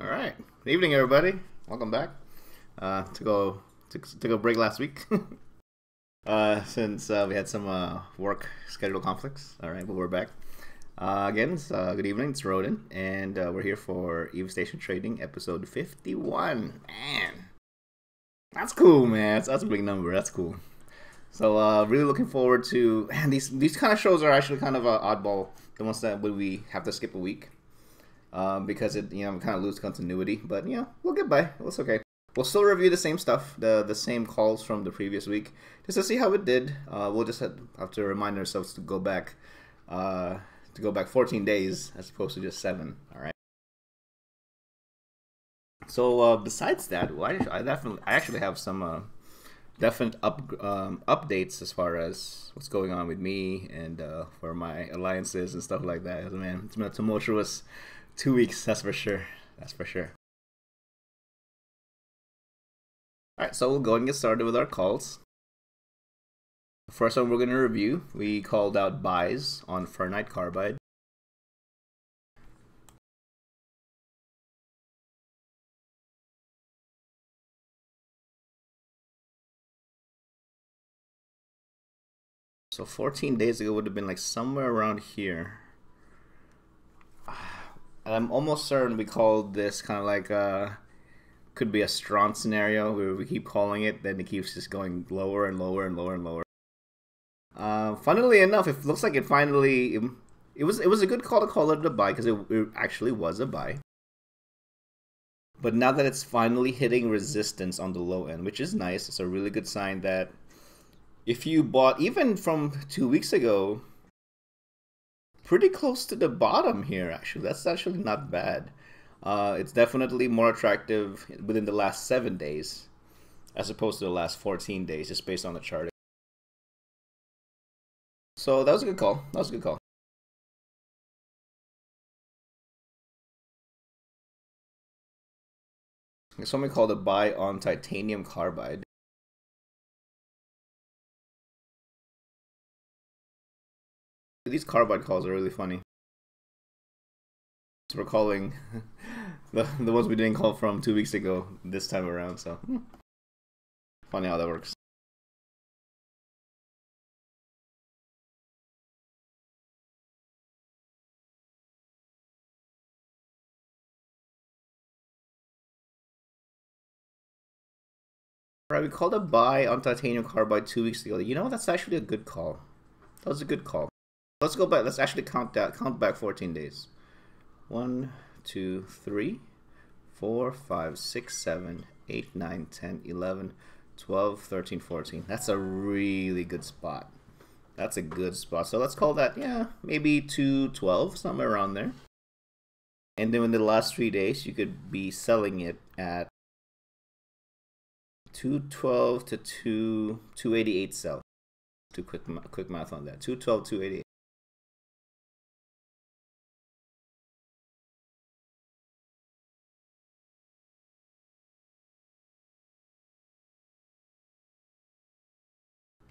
All right. Good evening, everybody. Welcome back. Took a break last week since we had some work schedule conflicts. All right, but we're back again. Good evening. It's Rodin, and we're here for EV Station Trading episode 51. Man, that's cool, man. That's a big number. That's cool. So really looking forward to. Man, these kind of shows are actually kind of oddball. The ones that we have to skip a week. Because it kind of lose continuity, but we'll get by. It's okay. We'll still review the same stuff, the same calls from the previous week, just to see how it did. We'll just have to remind ourselves to go back 14 days as opposed to just 7. All right. So besides that, I actually have some definite updates as far as what's going on with me and for my alliances and stuff like that. Man, it's been a tumultuous 2 weeks, that's for sure. That's for sure. Alright, so we'll go and get started with our calls. The first one we're going to review, we called out buys on Ferrite Carbide. So 14 days ago would have been like somewhere around here. I'm almost certain we called this kind of like could be a strong scenario where we keep calling it, then it keeps just going lower and lower and lower and lower. Funnily enough, it looks like it finally it was a good call to call it a buy because it actually was a buy. But now that it's finally hitting resistance on the low end, which is nice, it's a really good sign that if you bought even from 2 weeks ago, pretty close to the bottom here, actually. That's actually not bad. It's definitely more attractive within the last 7 days as opposed to the last 14 days, just based on the chart. So that was a good call. That was a good call. Someone called a buy on titanium carbide. These carbide calls are really funny. So we're calling the ones we didn't call from 2 weeks ago this time around, so funny how that works. Alright, we called a buy on titanium carbide 2 weeks ago. That's actually a good call. That was a good call. Let's go back. Let's actually count back 14 days. 1, 2, 3, 4, 5, 6, 7, 8, 9, 10, 11, 12, 13, 14. That's a really good spot. That's a good spot. So let's call that, maybe 212, somewhere around there. And then in the last 3 days, you could be selling it at 212 to 288 sell. Do quick math on that. 212, 288.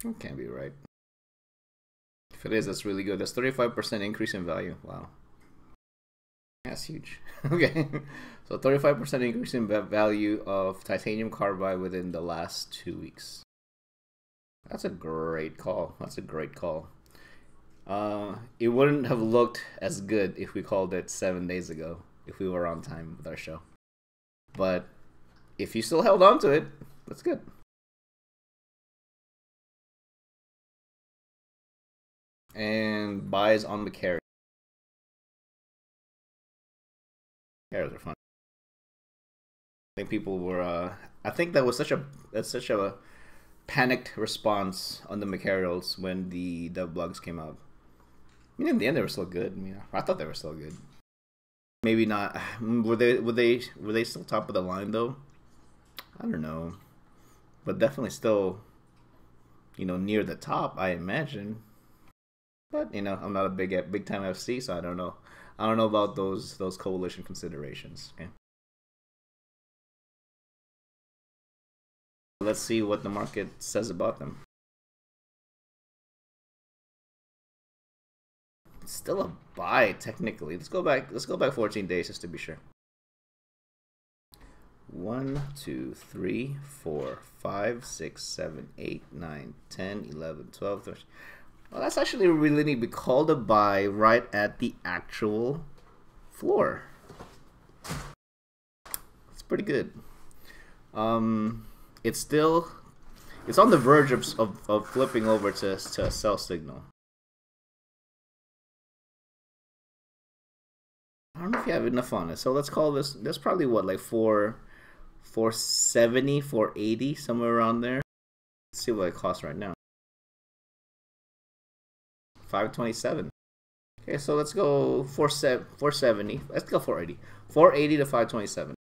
It can't be right. If it is, that's really good. That's 35% increase in value. Wow. That's huge. Okay. So 35% increase in value of titanium carbide within the last 2 weeks. That's a great call. That's a great call. It wouldn't have looked as good if we called it 7 days ago, if we were on time with our show. But if you still held on to it, that's good. And buys on the carry. Carriers are fun. I think people were. I think that was such a panicked response on the Macarials when the blogs came out. I mean, in the end, they were still good. I thought they were still good. Maybe not. Were they still top of the line though? I don't know, but definitely still, near the top, I imagine. But I'm not a big time FC, so I don't know. I don't know about those coalition considerations. Okay. Let's see what the market says about them. It's still a buy technically. Let's go back 14 days just to be sure. 1, 2, 3, 4, 5, 6, 7, 8, 9, 10, 11, 12, 13. Well, that's actually really neat. We called a buy right at the actual floor. It's pretty good. It's on the verge of flipping over to a sell signal. I don't know if you have enough on it. So let's call this. That's probably what, like 470, 480, somewhere around there. Let's see what it costs right now. 527. Okay, so let's go 470. Let's go 480. 480 to 527.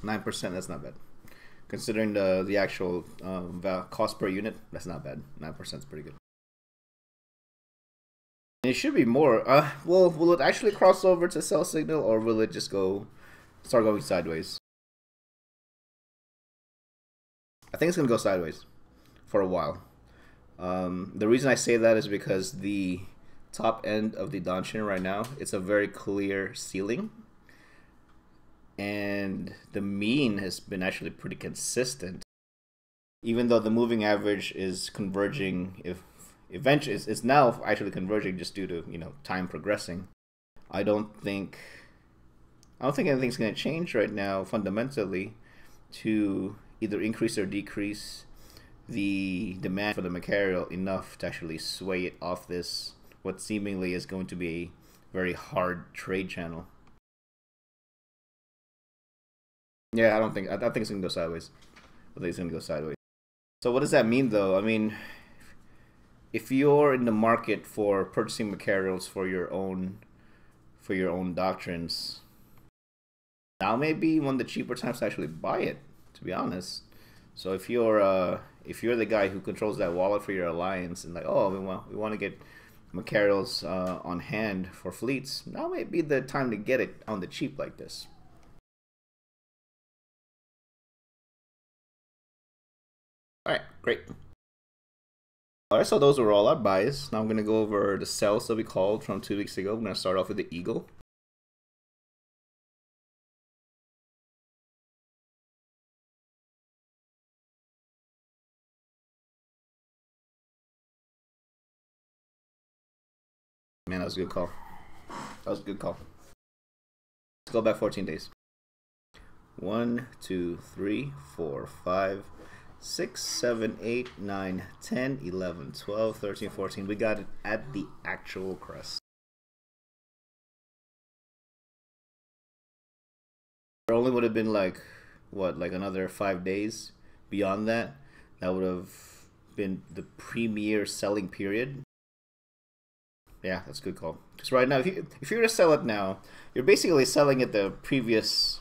9%. That's not bad. Considering the actual cost per unit, that's not bad. 9% is pretty good. It should be more. Well, will it actually cross over to sell signal, or will it just start going sideways? I think it's gonna go sideways for a while. The reason I say that is because the top end of the Danshin right now, it's a very clear ceiling, and the mean has been actually pretty consistent. Even though the moving average is converging, eventually it's now actually converging just due to time progressing. I don't think anything's going to change right now fundamentally to either increase or decrease the demand for the material enough to actually sway it off this what seemingly is going to be a very hard trade channel. Yeah, I think it's gonna go sideways. I think it's gonna go sideways. So what does that mean though? I mean, if you're in the market for purchasing materials for your own doctrines, now may be one of the cheaper times to actually buy it, to be honest. So if you're the guy who controls that wallet for your alliance and like, oh, we want to get materials on hand for fleets, now may be the time to get it on the cheap like this. All right, great. All right, so those were all our buys. Now I'm going to go over the sells that we called from 2 weeks ago. I'm going to start off with the Eagle. Man, that was a good call. That was a good call. Let's go back 14 days. 1, 2, 3, 4, 5, 6, 7, 8, 9, 10, 11, 12, 13, 14. We got it at the actual crest. It only would have been like, what, like another 5 days beyond that. That would have been the premier selling period. Yeah, that's a good call. Because right now, if you were to sell it now, you're basically selling at the previous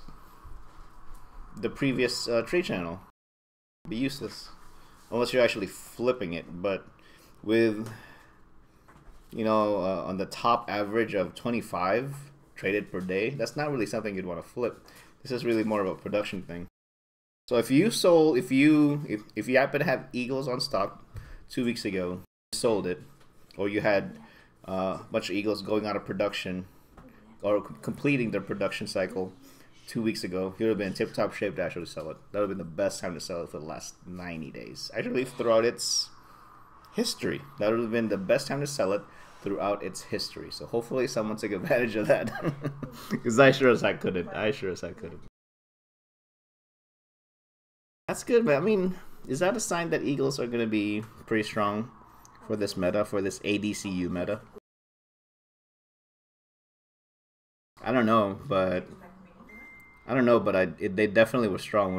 trade channel. It'd be useless unless you're actually flipping it. But with on the top average of 25 traded per day, that's not really something you'd want to flip. This is really more of a production thing. So if you happen to have Eagles on stock 2 weeks ago, you sold it, or you had a bunch of Eagles going out of production or completing their production cycle 2 weeks ago, you would have been in tip-top shape to actually sell it. That would have been the best time to sell it for the last 90 days. Actually, throughout its history, that would have been the best time to sell it throughout its history. So hopefully someone took advantage of that. Because I sure as I couldn't. That's good, but I mean, is that a sign that Eagles are going to be pretty strong for this meta, for this ADCU meta? I don't know, but they definitely were strong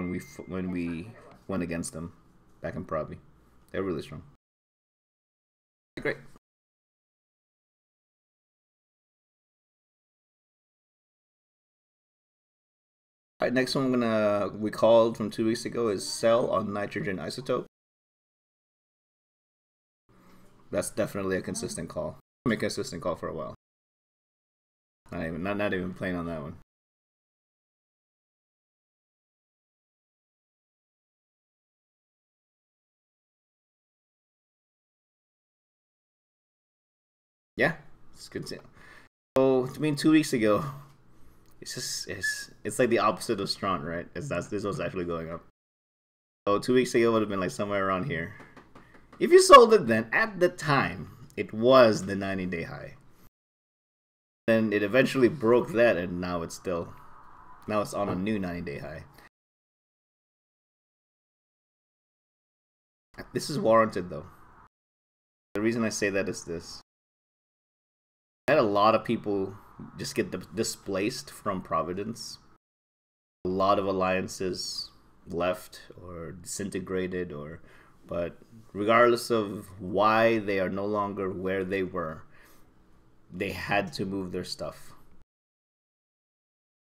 when we went against them back in Proby. They're really strong. Great. All right, next one we called from 2 weeks ago is sell on nitrogen isotope. That's definitely a consistent call. Make a consistent call for a while. Not even playing on that one. Yeah, it's good. So I mean, 2 weeks ago, it's like the opposite of strong, right? This was actually going up. So 2 weeks ago would have been like somewhere around here. If you sold it then, at the time, it was the 90-day high. Then it eventually broke that, and now it's on a new 90-day high. This is warranted though. The reason I say that is this. I had a lot of people just get displaced from Providence. A lot of alliances left or disintegrated, but regardless of why they are no longer where they were, they had to move their stuff.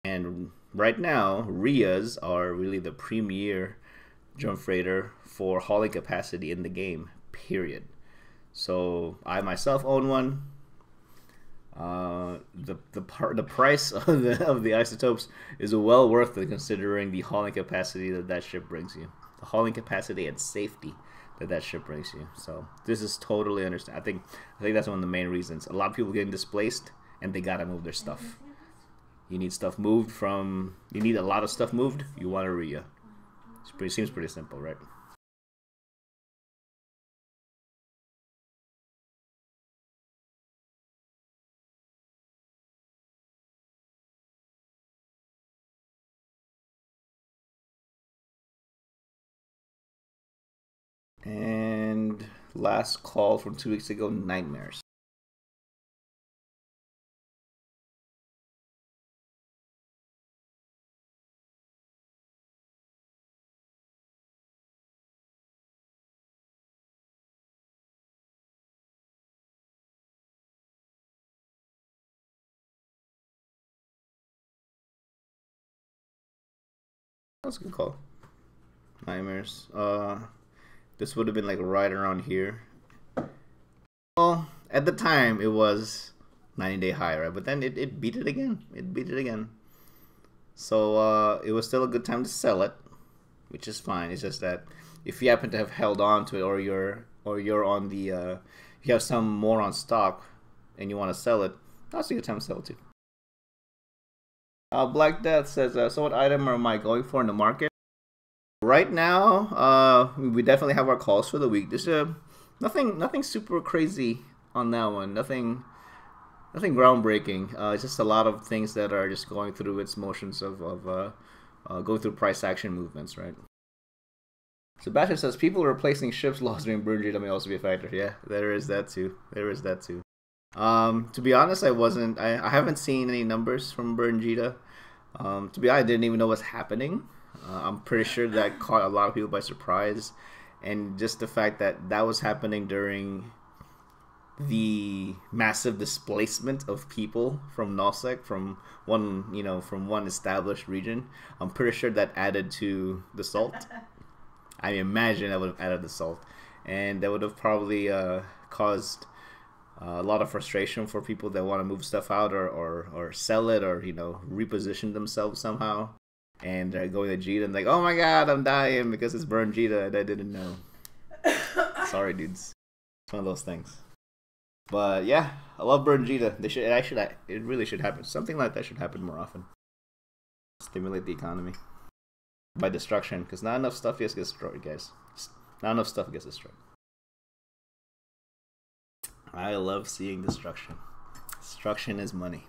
And right now, RIAs are really the premier jump freighter for hauling capacity in the game, period. So I myself own one. The price of the isotopes is well worth it, considering the hauling capacity that ship brings you, the hauling capacity and safety that ship brings you. So this is totally understand. I think that's one of the main reasons. A lot of people getting displaced, and they gotta move their stuff. You need stuff moved from. You need a lot of stuff moved. You want a RIA. Seems pretty simple, right? And last call from 2 weeks ago, nightmares. That's a good call. Nightmares. This would have been like right around here. Well, at the time it was 90-day high, right? But then it beat it again. It beat it again. So it was still a good time to sell it, which is fine. It's just that if you happen to have held on to it, or you're on the you have some more on stock and you want to sell it, that's a good time to sell it too. Black Death says, so what item am I going for in the market? Right now, we definitely have our calls for the week. There's nothing super crazy on that one. Nothing groundbreaking. It's just a lot of things that are just going through its motions of going through price action movements, right? Sebastian says people replacing ships lost during Burn may also be a factor. Yeah, there is that too. To be honest, I haven't seen any numbers from Burn. To be honest, I didn't even know what's happening. I'm pretty sure that caught a lot of people by surprise, and just the fact that was happening during the massive displacement of people from Nosec, from one established region. I'm pretty sure that added to the salt. I imagine that would have added the salt, and that would have probably caused a lot of frustration for people that want to move stuff out or sell it, or reposition themselves somehow. And they're going to Jita and like, oh my god, I'm dying because it's burned Jita and I didn't know. Sorry, dudes. It's one of those things. But yeah, I love burned Jita. It really should happen. Something like that should happen more often. Stimulate the economy by destruction, because not enough stuff gets destroyed, guys. Not enough stuff gets destroyed. I love seeing destruction. Destruction is money.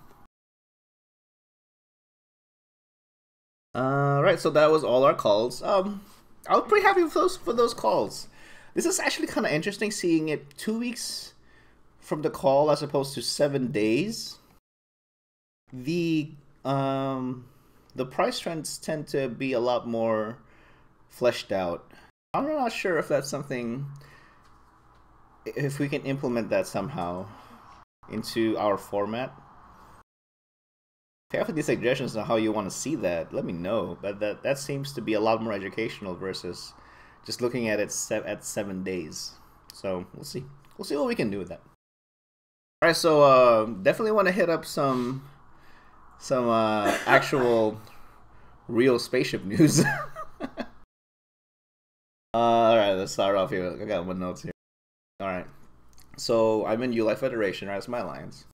Right, so that was all our calls. I was pretty happy for those calls. This is actually kind of interesting, seeing it 2 weeks from the call as opposed to 7 days. The price trends tend to be a lot more fleshed out. I'm not sure if that's something, if we can implement that somehow into our format. If you have any suggestions on how you want to see that, let me know. But that seems to be a lot more educational versus just looking at it at 7 days. So we'll see. We'll see what we can do with that. All right, so definitely want to hit up some actual real spaceship news. All right, let's start off here. I got my notes here. All right, so I'm in Yulai Federation, right? That's my alliance.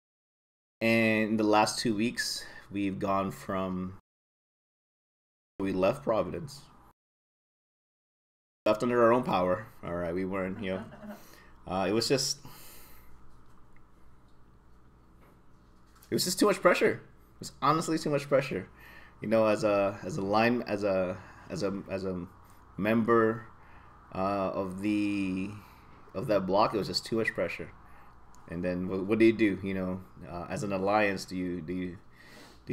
And in the last 2 weeks, we've gone from we left Providence, left under our own power. All right, we weren't, it was just too much pressure. It was honestly too much pressure. As a member of that block, it was just too much pressure. And then what do you do? As an alliance, do you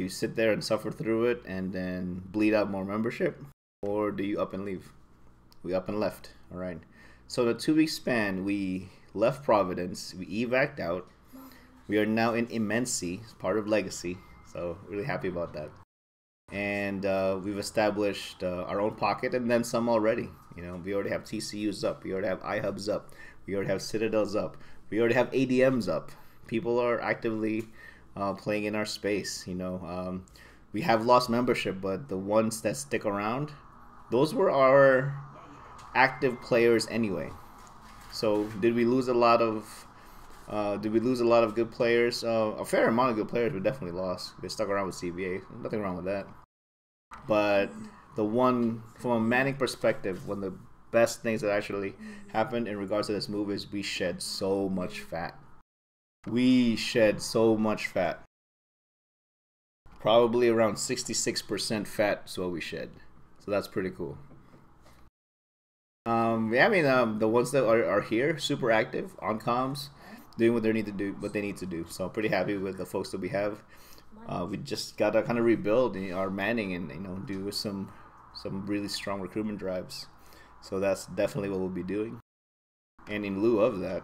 sit there and suffer through it and then bleed out more membership, or do you up and leave? We up and left. All right. So in a 2 week span, we left Providence. We evac'd out. We are now in Immensea, part of Legacy. So really happy about that. And we've established our own pocket and then some already. We already have TCUs up. We already have iHubs up. We already have Citadels up. We already have ADMs up. People are actively playing in our space. We have lost membership, but the ones that stick around, those were our active players anyway. So did we lose a lot of good players? A fair amount of good players we definitely lost. They stuck around with CBA. Nothing wrong with that. But from a manning perspective, one of the best things that actually happened in regards to this move is we shed so much fat. We shed so much fat. Probably around 66% fat is what we shed. So that's pretty cool. The ones that are here, super active on comms, doing what they need to do. So I'm pretty happy with the folks that we have. We just gotta kind of rebuild our manning and do some really strong recruitment drives. So that's definitely what we'll be doing. And in lieu of that,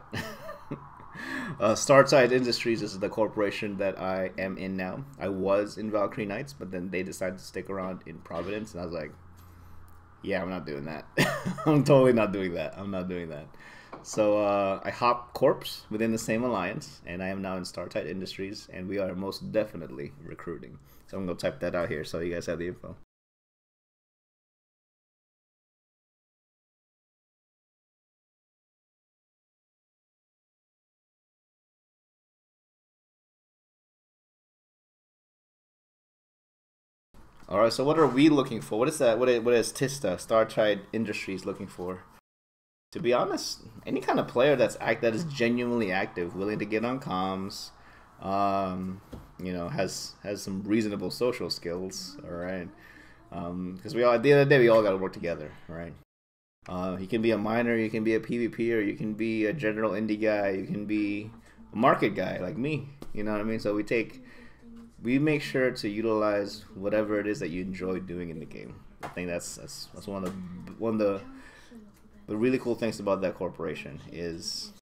Startide Industries is the corporation that I am in now. I was in Valkyrie Knights, but then they decided to stick around in Providence, and I was like, yeah, I'm not doing that. I'm totally not doing that. I'm not doing that. So I hopped corps within the same alliance, and I am now in Startide Industries, and we are most definitely recruiting. So I'm going to type that out here so you guys have the info. All right, so what are we looking for? What is that? What is Tista, Startide Industries, looking for? To be honest, any kind of player that is genuinely active, willing to get on comms, has some reasonable social skills. All right, because we all, at the end of the day, we all got to work together. Right. You can be a miner, you can be a PvPer, you can be a general indie guy, you can be a market guy like me. You know what I mean? So we make sure to utilize whatever it is that you enjoy doing in the game. I think that's one of the really cool things about that corporation is,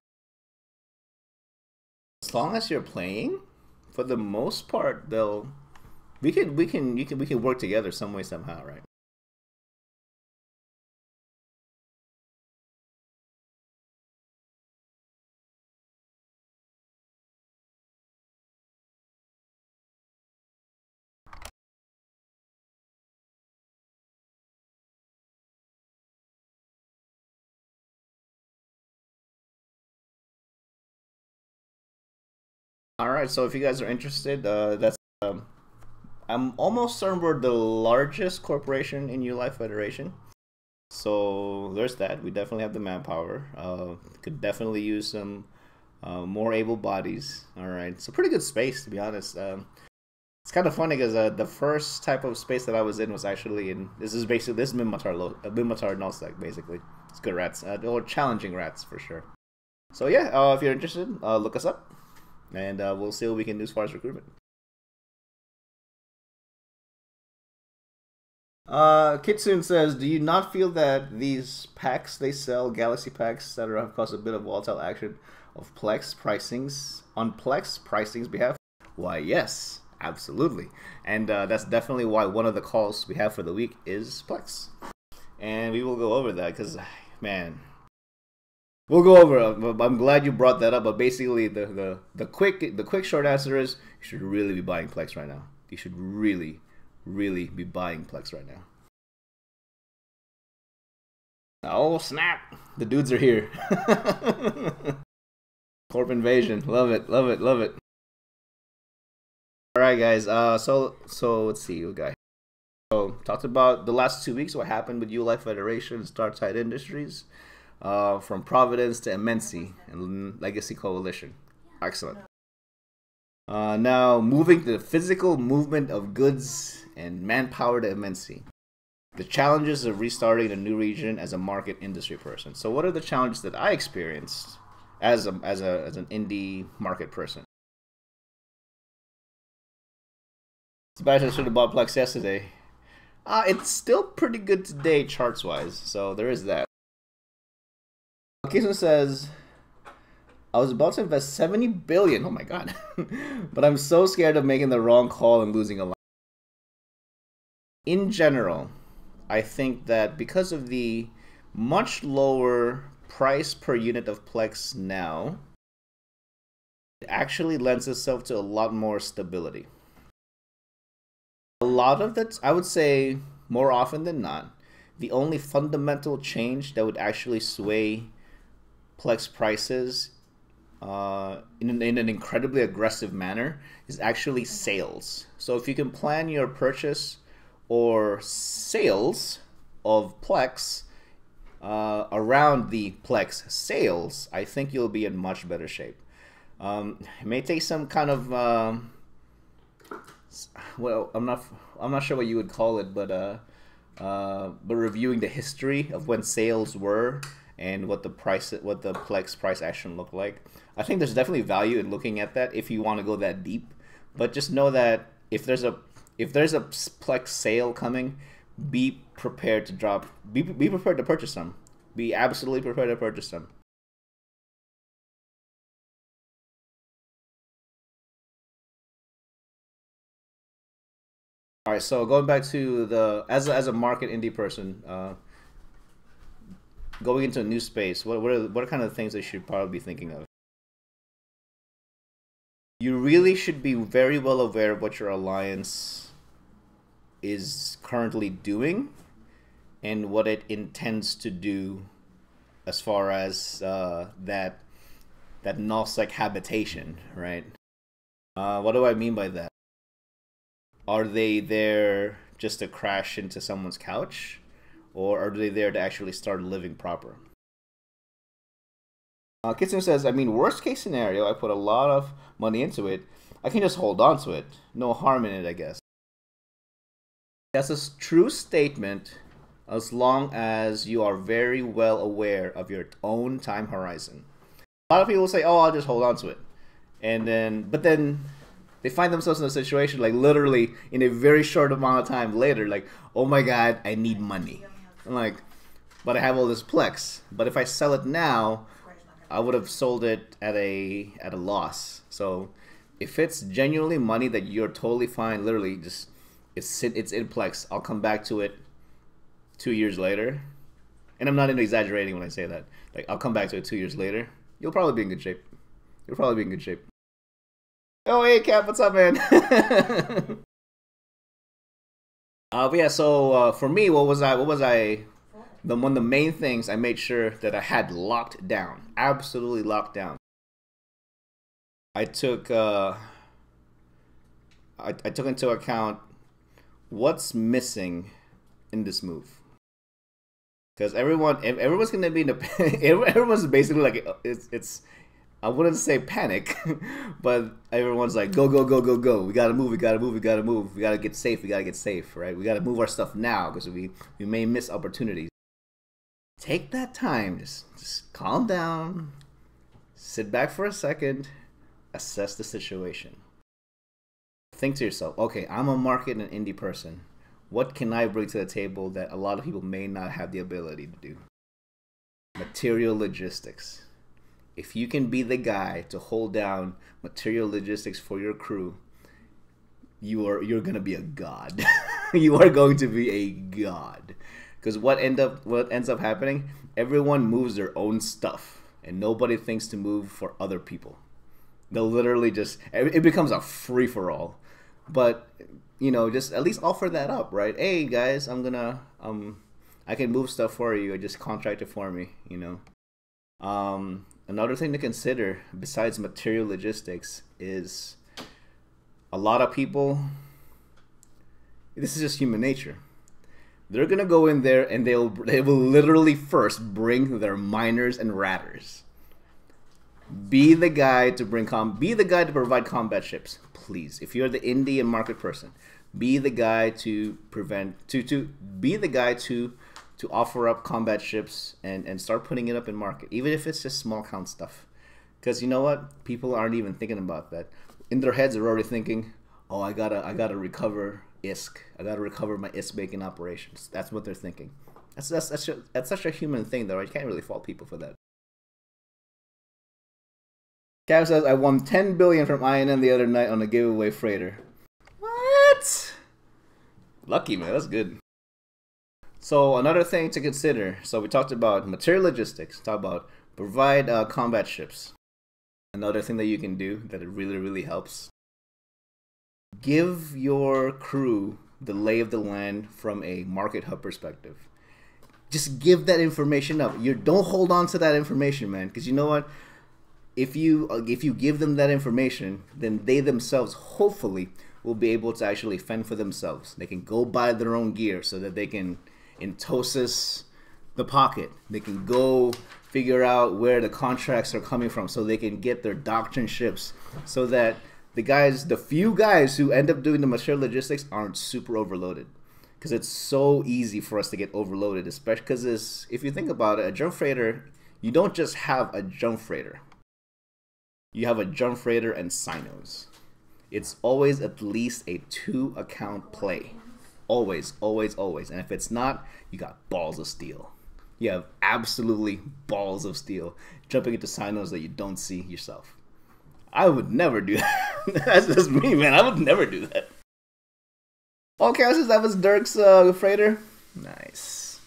as long as you're playing, for the most part, we can work together some way somehow, right? All right, so if you guys are interested, I'm almost certain we're the largest corporation in Yulai Federation. So there's that. We definitely have the manpower. Could definitely use some more able bodies. All right, it's a pretty good space, to be honest. It's kind of funny because the first type of space that I was in was actually this is Minmatar Nullsec, basically. It's good rats, or challenging rats for sure. So yeah, if you're interested, look us up, and we'll see what we can do as far as recruitment. Kitsune says, do you not feel that these packs they sell, Galaxy packs, etc., have caused a bit of volatile action of PLEX pricings on PLEX pricing's behalf? Why, yes, absolutely. And that's definitely why one of the calls we have for the week is PLEX. And we will go over that because, man, we'll go over it. I'm glad you brought that up. But basically, the quick short answer is you should really be buying PLEX right now. You should really be buying PLEX right now. Oh snap! The dudes are here. Corp invasion. Love it. All right, guys. So let's see, guy. So talked about the last 2 weeks, what happened with Yulai Federation, Startide Industries, from Providence to Immensea and Legacy Coalition. Excellent. Now moving to the physical movement of goods and manpower to Immensea. The challenges of restarting a new region as a market industry person. So what are the challenges that I experienced as an indie market person? It's bad I should have bought PLEX yesterday. It's still pretty good today charts wise, so there is that. Kisson says, I was about to invest 70 billion, oh my god, but I'm so scared of making the wrong call and losing a lot. In general, I think that because of the much lower price per unit of PLEX now, it actually lends itself to a lot more stability. A lot of that, I would say, more often than not, the only fundamental change that would actually sway PLEX prices in an incredibly aggressive manner is actually sales. So if you can plan your purchase or sales of PLEX around the PLEX sales, I think you'll be in much better shape. It may take some kind of well, I'm not sure what you would call it, but reviewing the history of when sales were and what the PLEX price action looked like. I think there's definitely value in looking at that if you want to go that deep. But just know that if there's a PLEX sale coming, be prepared to drop. Be prepared to purchase some. Be absolutely prepared to purchase some. All right, so going back to the as a market indie person, going into a new space, what are kind of the things they should probably be thinking of? You really should be very well aware of what your alliance is currently doing and what it intends to do as far as that null-sec habitation, right? What do I mean by that? Are they there just to crash into someone's couch? Or are they there to actually start living proper? Kitson says, I mean, worst case scenario, I put a lot of money into it. I can just hold on to it. No harm in it, I guess. That's a true statement as long as you are very well aware of your own time horizon. A lot of people say, oh, I'll just hold on to it. But then they find themselves in a situation like literally in a very short amount of time later, like, oh my god, I need money. I'm like, but I have all this PLEX. But if I sell it now, I would have sold it at a loss. So if it's genuinely money that you're totally fine, literally just it's in PLEX. I'll come back to it 2 years later. And I'm not even exaggerating when I say that. Like, I'll come back to it 2 years later. You'll probably be in good shape. You'll probably be in good shape. Oh, hey, Cap, what's up, man? But yeah, so for me, one of the main things I made sure that I had locked down, absolutely locked down. I took into account what's missing in this move, because everyone's gonna be in the everyone's basically like it's I wouldn't say panic, but everyone's like, go, go, go, go, go. We gotta move, we gotta move, we gotta move. We gotta get safe, we gotta get safe, right? We gotta move our stuff now because we may miss opportunities. Take that time, just calm down, sit back for a second, assess the situation. Think to yourself, okay, I'm a market and indie person. What can I bring to the table that a lot of people may not have the ability to do? Material logistics. If you can be the guy to hold down material logistics for your crew, you're gonna be a god. You are going to be a god. Because what ends up happening, everyone moves their own stuff, and nobody thinks to move for other people. They'll literally it becomes a free for all. But just at least offer that up, right? Hey guys, I can move stuff for you. Just contract it for me, Another thing to consider besides material logistics is a lot of people, this is just human nature. They're gonna go in there and they will literally first bring their miners and ratters. Be the guy to provide combat ships, please. If you're the Indian market person, be the guy to offer up combat ships and start putting it up in market, even if it's just small count stuff. Because you know what? People aren't even thinking about that. In their heads, they're already thinking, "Oh, I gotta recover ISK. I gotta recover my ISK making operations." That's what they're thinking. That's such a human thing, though. You can't really fault people for that. Cav says, "I won 10 billion from INN the other night on a giveaway freighter." What? Lucky, man. That's good. So another thing to consider. So we talked about material logistics. Talk about provide combat ships. Another thing that you can do that it really helps. Give your crew the lay of the land from a market hub perspective. Just give that information up. Don't hold on to that information, man. Because you know what? If you give them that information, then they themselves hopefully will be able to actually fend for themselves. They can go buy their own gear so that they can entosis the pocket. They can go figure out where the contracts are coming from so they can get their doctrine ships so that the few guys who end up doing the material logistics aren't super overloaded. Because it's so easy for us to get overloaded, especially because if you think about it, a jump freighter, you don't just have a jump freighter. You have a jump freighter and sinos. It's always at least a 2-account play. Always. And if it's not, you got balls of steel. You have absolutely balls of steel jumping into sinos that you don't see yourself. I would never do that. That's just me, man. I would never do that. Okay, so that was Dirk's freighter. Nice.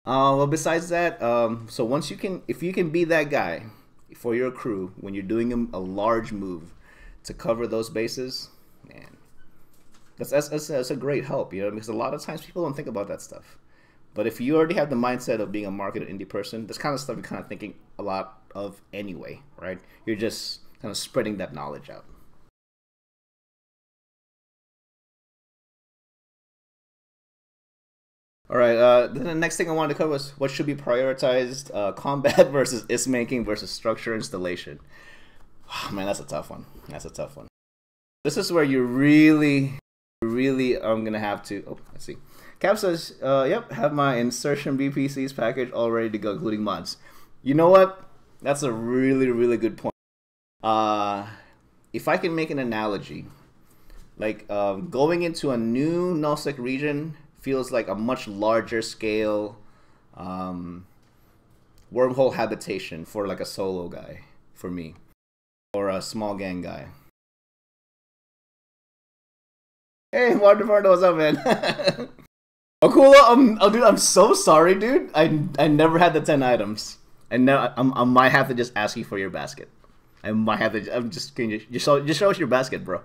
Well, besides that, so if you can be that guy for your crew when you're doing a large move to cover those bases, man, that's a great help, you know, because a lot of times people don't think about that stuff. But if you already have the mindset of being a market indie person, this kind of stuff you're kind of thinking a lot of anyway, right? You're just kind of spreading that knowledge out. All right, then the next thing I wanted to cover was what should be prioritized, combat versus ISK making versus structure installation. Oh, man, that's a tough one. This is where you really I'm going to have to... Oh, let's see. Cap says, yep, have my insertion BPCs package all ready to go, including mods. You know what? That's a really good point. If I can make an analogy, like going into a new nullsec region feels like a much larger scale wormhole habitation for like a solo guy, for me, or a small gang guy. Hey, Martin, what's up, man? Akula, dude, I'm so sorry, dude. I never had the 10 items, and now I might have to just ask you for your basket. I might have to. Can you just show us your basket, bro?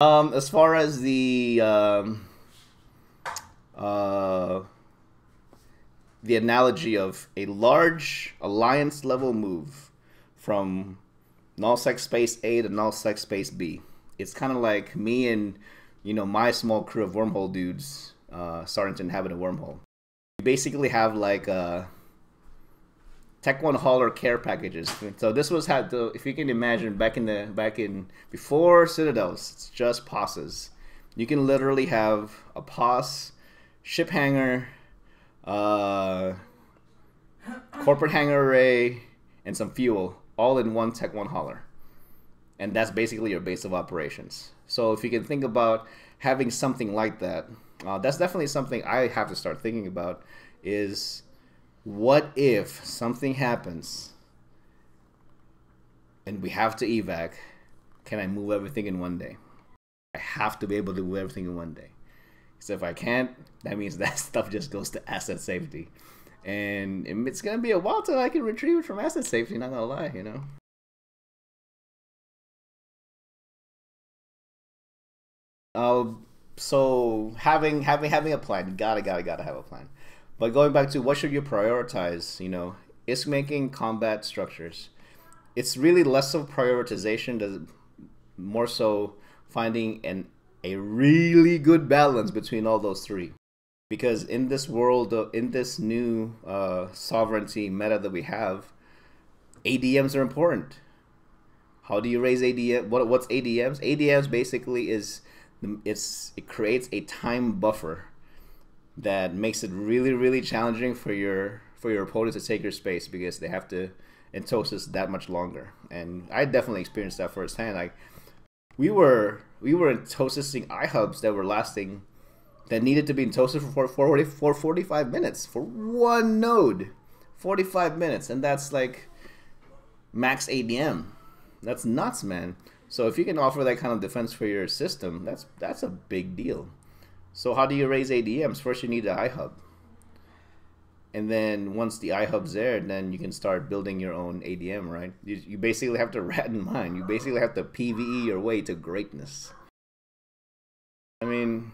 As far as the analogy of a large alliance level move from nullsec space A to nullsec space B, it's kind of like me and my small crew of wormhole dudes starting to inhabit a wormhole. We basically have like Tech 1 hauler care packages. So this was if you can imagine back in before Citadels, it's just POSs. You can literally have a POS, ship hangar, corporate hangar array, and some fuel, all in one Tech 1 hauler. And that's basically your base of operations. So if you can think about having something like that, that's definitely something I have to start thinking about is, what if something happens and we have to evac? Can I move everything in one day? I have to be able to move everything in one day. So if I can't, that means that stuff just goes to asset safety. And it's going to be a while till I can retrieve it from asset safety, not going to lie, So having a plan, you gotta have a plan. But going back to what should you prioritize, ISK making, combat, structures. it's really less of prioritization, more so finding a really good balance between all those three. Because in this world, in this new sovereignty meta that we have, ADMs are important. How do you raise ADM? What's ADMs? ADMs basically is it creates a time buffer that makes it really challenging for your opponent to take your space, because they have to entosis that much longer. And I definitely experienced that firsthand. Like we were entosising iHubs that were lasting, that needed to be entosed for 45 minutes for one node, 45 minutes, and that's like max ADM. That's nuts, man. So if you can offer that kind of defense for your system, that's a big deal. So how do you raise ADMs? First, you need the iHub. And then once the iHub's there, then you can start building your own ADM, right? You basically have to rat in mind. You basically have to PvE your way to greatness. I mean,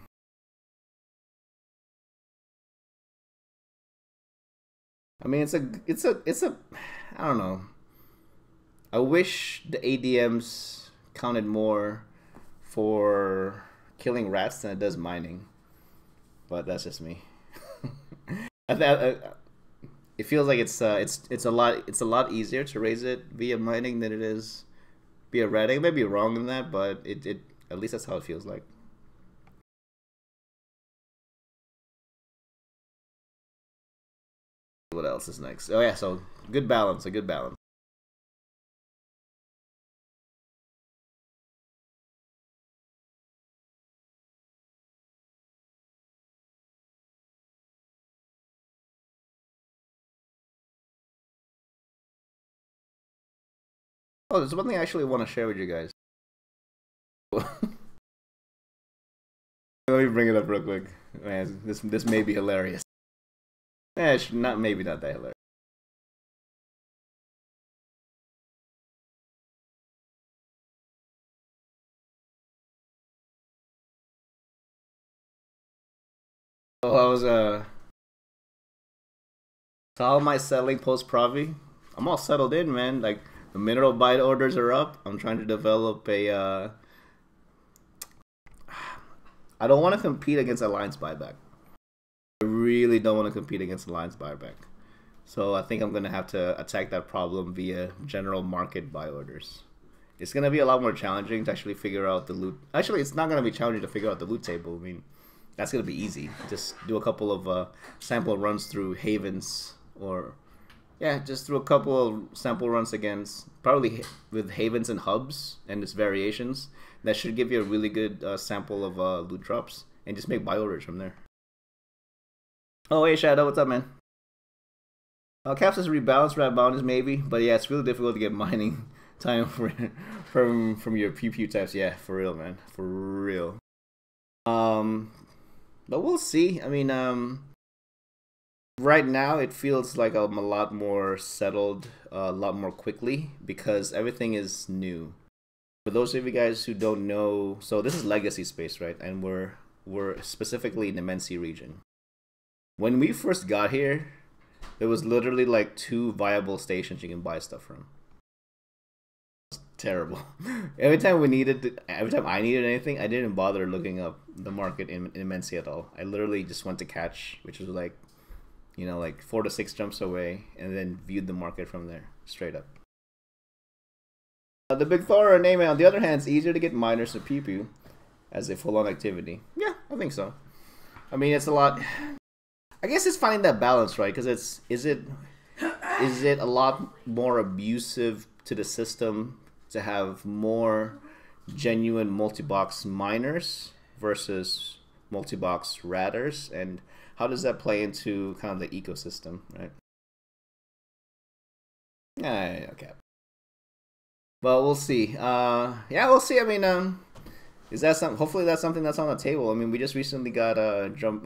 it's a I don't know. I wish the ADMs counted more for killing rats than it does mining, but that's just me. It feels like it's a lot easier to raise it via mining than it is via ratting. I may be wrong in that, but it at least that's how it feels like. What else is next? Oh yeah, so good balance, a good balance. Oh, there's one thing I actually want to share with you guys. Let me bring it up real quick. Man, this may be hilarious. Eh, maybe not that hilarious. So so how am I settling post Provi? I'm all settled in, man. Like the mineral bite orders are up. I'm trying to develop a I don't want to compete against Alliance buyback. I really don't want to compete against Alliance buyback. So I think I'm gonna have to attack that problem via general market buy orders. It's gonna be a lot more challenging to actually figure out the loot. Actually, it's not gonna be challenging to figure out the loot table. I mean, that's gonna be easy. Just do a couple of sample runs through havens, or yeah, just through a couple of sample runs against probably with havens and hubs and its variations. That should give you a really good sample of loot drops, and just make buy orders from there. Oh hey Shadow, what's up, man? Caps is rebalanced, rat bounties maybe, but yeah, it's really difficult to get mining time from your pew types. Yeah, for real, man, for real. But we'll see. I mean, right now it feels like I'm a lot more settled, a lot more quickly, because everything is new. For those of you guys who don't know, so this is legacy space, right? And we're specifically in the Immensea region. When we first got here, there was literally like 2 viable stations you can buy stuff from. It's terrible. Every time I needed anything, I didn't bother looking up the market in Immensea at all. I literally just went to catch, which was like, you know, like 4 to 6 jumps away, and then viewed the market from there, straight up. The Big Thor name, on the other hand, it's easier to get miners to pew as a full-on activity. Yeah, I think so. I mean, it's a lot. I guess it's finding that balance, right? Because is it a lot more abusive to the system to have more genuine multi-box miners versus multi-box ratters, and how does that play into kind of the ecosystem, right? Yeah, okay. But we'll see. Yeah, we'll see. I mean, is that some? Hopefully, that's something that's on the table. I mean, we just recently got jump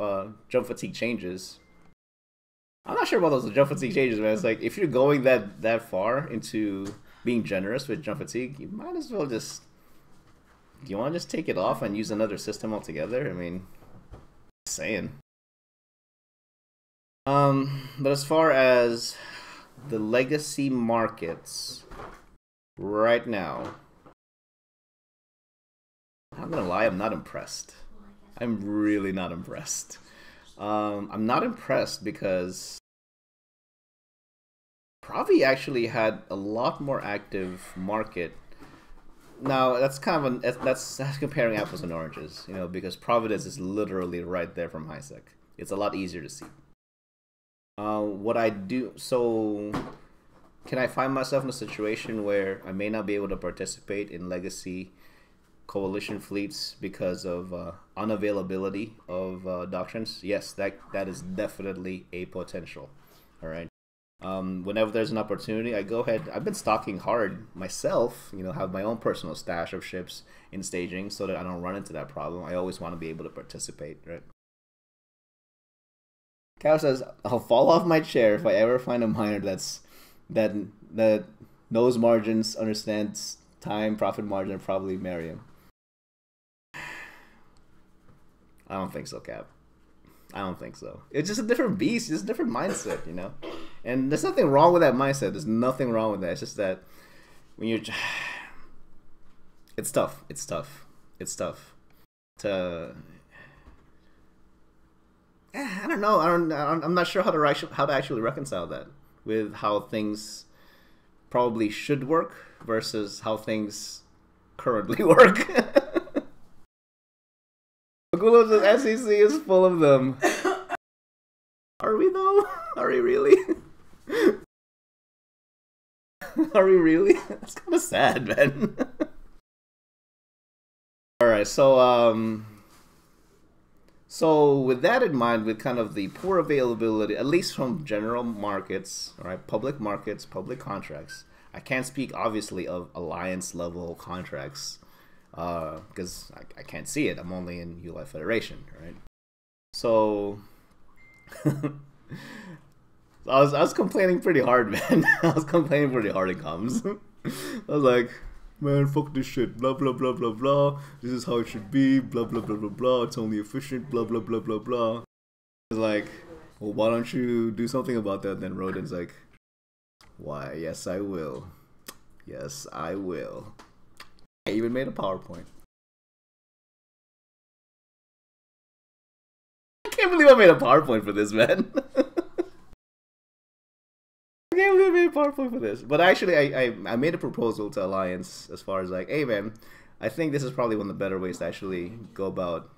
fatigue changes. I'm not sure about those jump fatigue changes, man. It's like if you're going that far into being generous with jump fatigue, you might as well just. Do you want to just take it off and use another system altogether? I mean, just saying. But as far as the legacy markets, right now, I'm gonna lie, I'm not impressed. I'm really not impressed. I'm not impressed because Provi actually had a lot more active market. Now that's kind of that's comparing apples and oranges, you know, because Providence is literally right there from HiSec. It's a lot easier to see. What I do, so can I find myself in a situation where I may not be able to participate in legacy coalition fleets because of unavailability of doctrines? Yes, that is definitely a potential. All right. Whenever there's an opportunity, I go ahead. I've been stocking hard myself, you know, have my own personal stash of ships in staging so that I don't run into that problem. I always want to be able to participate, right? Cow says, I'll fall off my chair if I ever find a miner that knows margins, understands time, profit margin, and probably marry him. I don't think so, Cap. I don't think so. It's just a different beast. It's a different mindset, you know? And there's nothing wrong with that mindset. There's nothing wrong with that. It's just that when you're... It's tough. It's tough. It's tough to... I don't know. I'm not sure how to actually reconcile that with how things probably should work versus how things currently work. Magulo's SEC is full of them. Are we though? Are we really? Are we really? That's kind of sad, man. All right, so with that in mind, with kind of the poor availability, at least from general markets, all right, public markets, public contracts. I can't speak obviously of alliance level contracts because I can't see it. I'm only in Yulai Federation, right? So I was complaining pretty hard, man. I was complaining pretty hard in comms. I was like, man, fuck this shit. Blah blah blah blah blah. This is how it should be. Blah blah blah blah blah. It's only efficient. Blah blah blah blah blah. It's like, well, why don't you do something about that? Then Rodin's like, why? Yes, I will. Yes, I will. I even made a PowerPoint. I can't believe I made a PowerPoint for this, man. I can't believe I made a PowerPoint for this. But actually, I made a proposal to Alliance as far as like, hey, man, I think this is probably one of the better ways to actually go about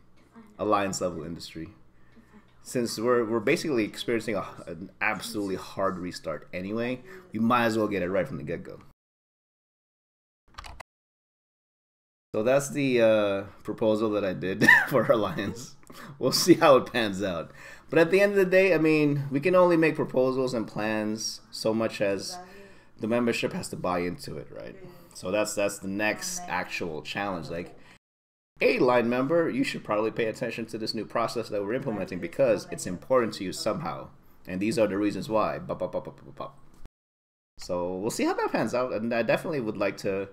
Alliance level industry. Since we're basically experiencing an absolutely hard restart anyway, we might as well get it right from the get-go. So that's the proposal that I did for Alliance. We'll see how it pans out. But at the end of the day, I mean, we can only make proposals and plans so much as the membership has to buy into it, right? So that's the next actual challenge. Like, hey, line member, you should probably pay attention to this new process that we're implementing because it's important to you somehow. And these are the reasons why. So we'll see how that pans out. And I definitely would like to,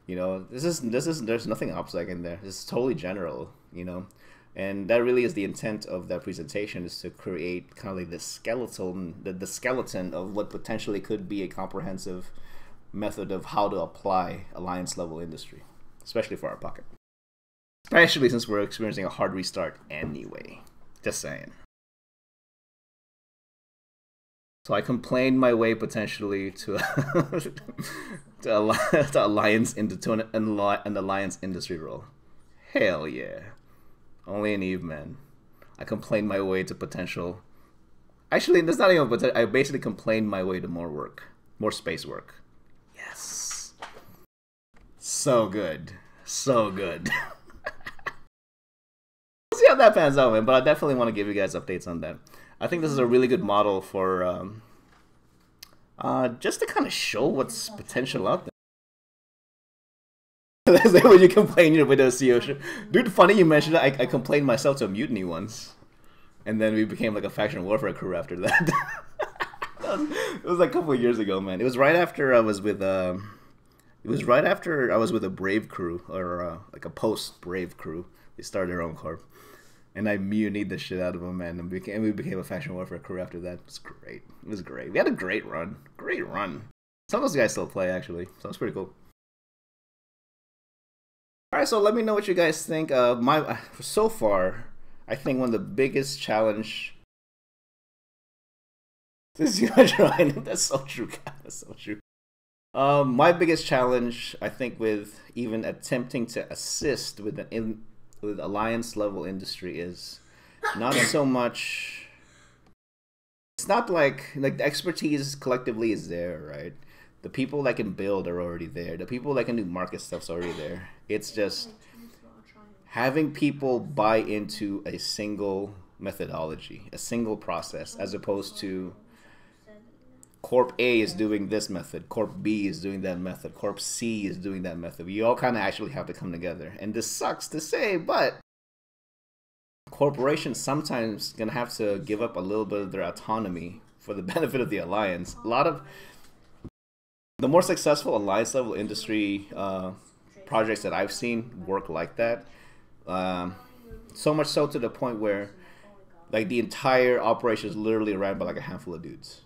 you know, there's nothing OPSEC in there. This is totally general, you know. And that really is the intent of that presentation, is to create kind of like the skeleton of what potentially could be a comprehensive method of how to apply alliance level industry, especially for our pocket. Especially since we're experiencing a hard restart anyway. Just saying. So I complained my way potentially to to alliance into an alliance industry role. Hell yeah. Only an Eve, man. I complained my way to potential. Actually, that's not even potential. I basically complained my way to more work, more space work. Yes. So good. So good. See how that pans out, man. But I definitely want to give you guys updates on that. I think this is a really good model for just to kind of show what's potential out there. That's like when you complain with the CEO ship. Dude, funny you mentioned that. I complained myself to a mutiny once. And then we became like a faction warfare crew after that. It was like a couple of years ago, man. It was right after I was with a Brave crew, or like a post-Brave crew. They started their own corp. And I mutinied the shit out of them, man. And we became a faction warfare crew after that. It was great. It was great. We had a great run. Great run. Some of those guys still play, actually. So it's pretty cool. All right, so let me know what you guys think. So far, I think one of the biggest challenge. This is trying. That's so true, God. That's so true. My biggest challenge, I think, with even attempting to assist with with alliance level industry is not so much. It's not like the expertise collectively is there, right? The people that can build are already there. The people that can do market stuff's already there. It's just having people buy into a single methodology, a single process, as opposed to Corp A is doing this method, Corp B is doing that method, Corp C is doing that method. We all kind of actually have to come together. And this sucks to say, but corporations sometimes gonna have to give up a little bit of their autonomy for the benefit of the alliance. A lot of the more successful alliance level industry projects that I've seen work like that. So much so to the point where like the entire operation is literally ran by like a handful of dudes.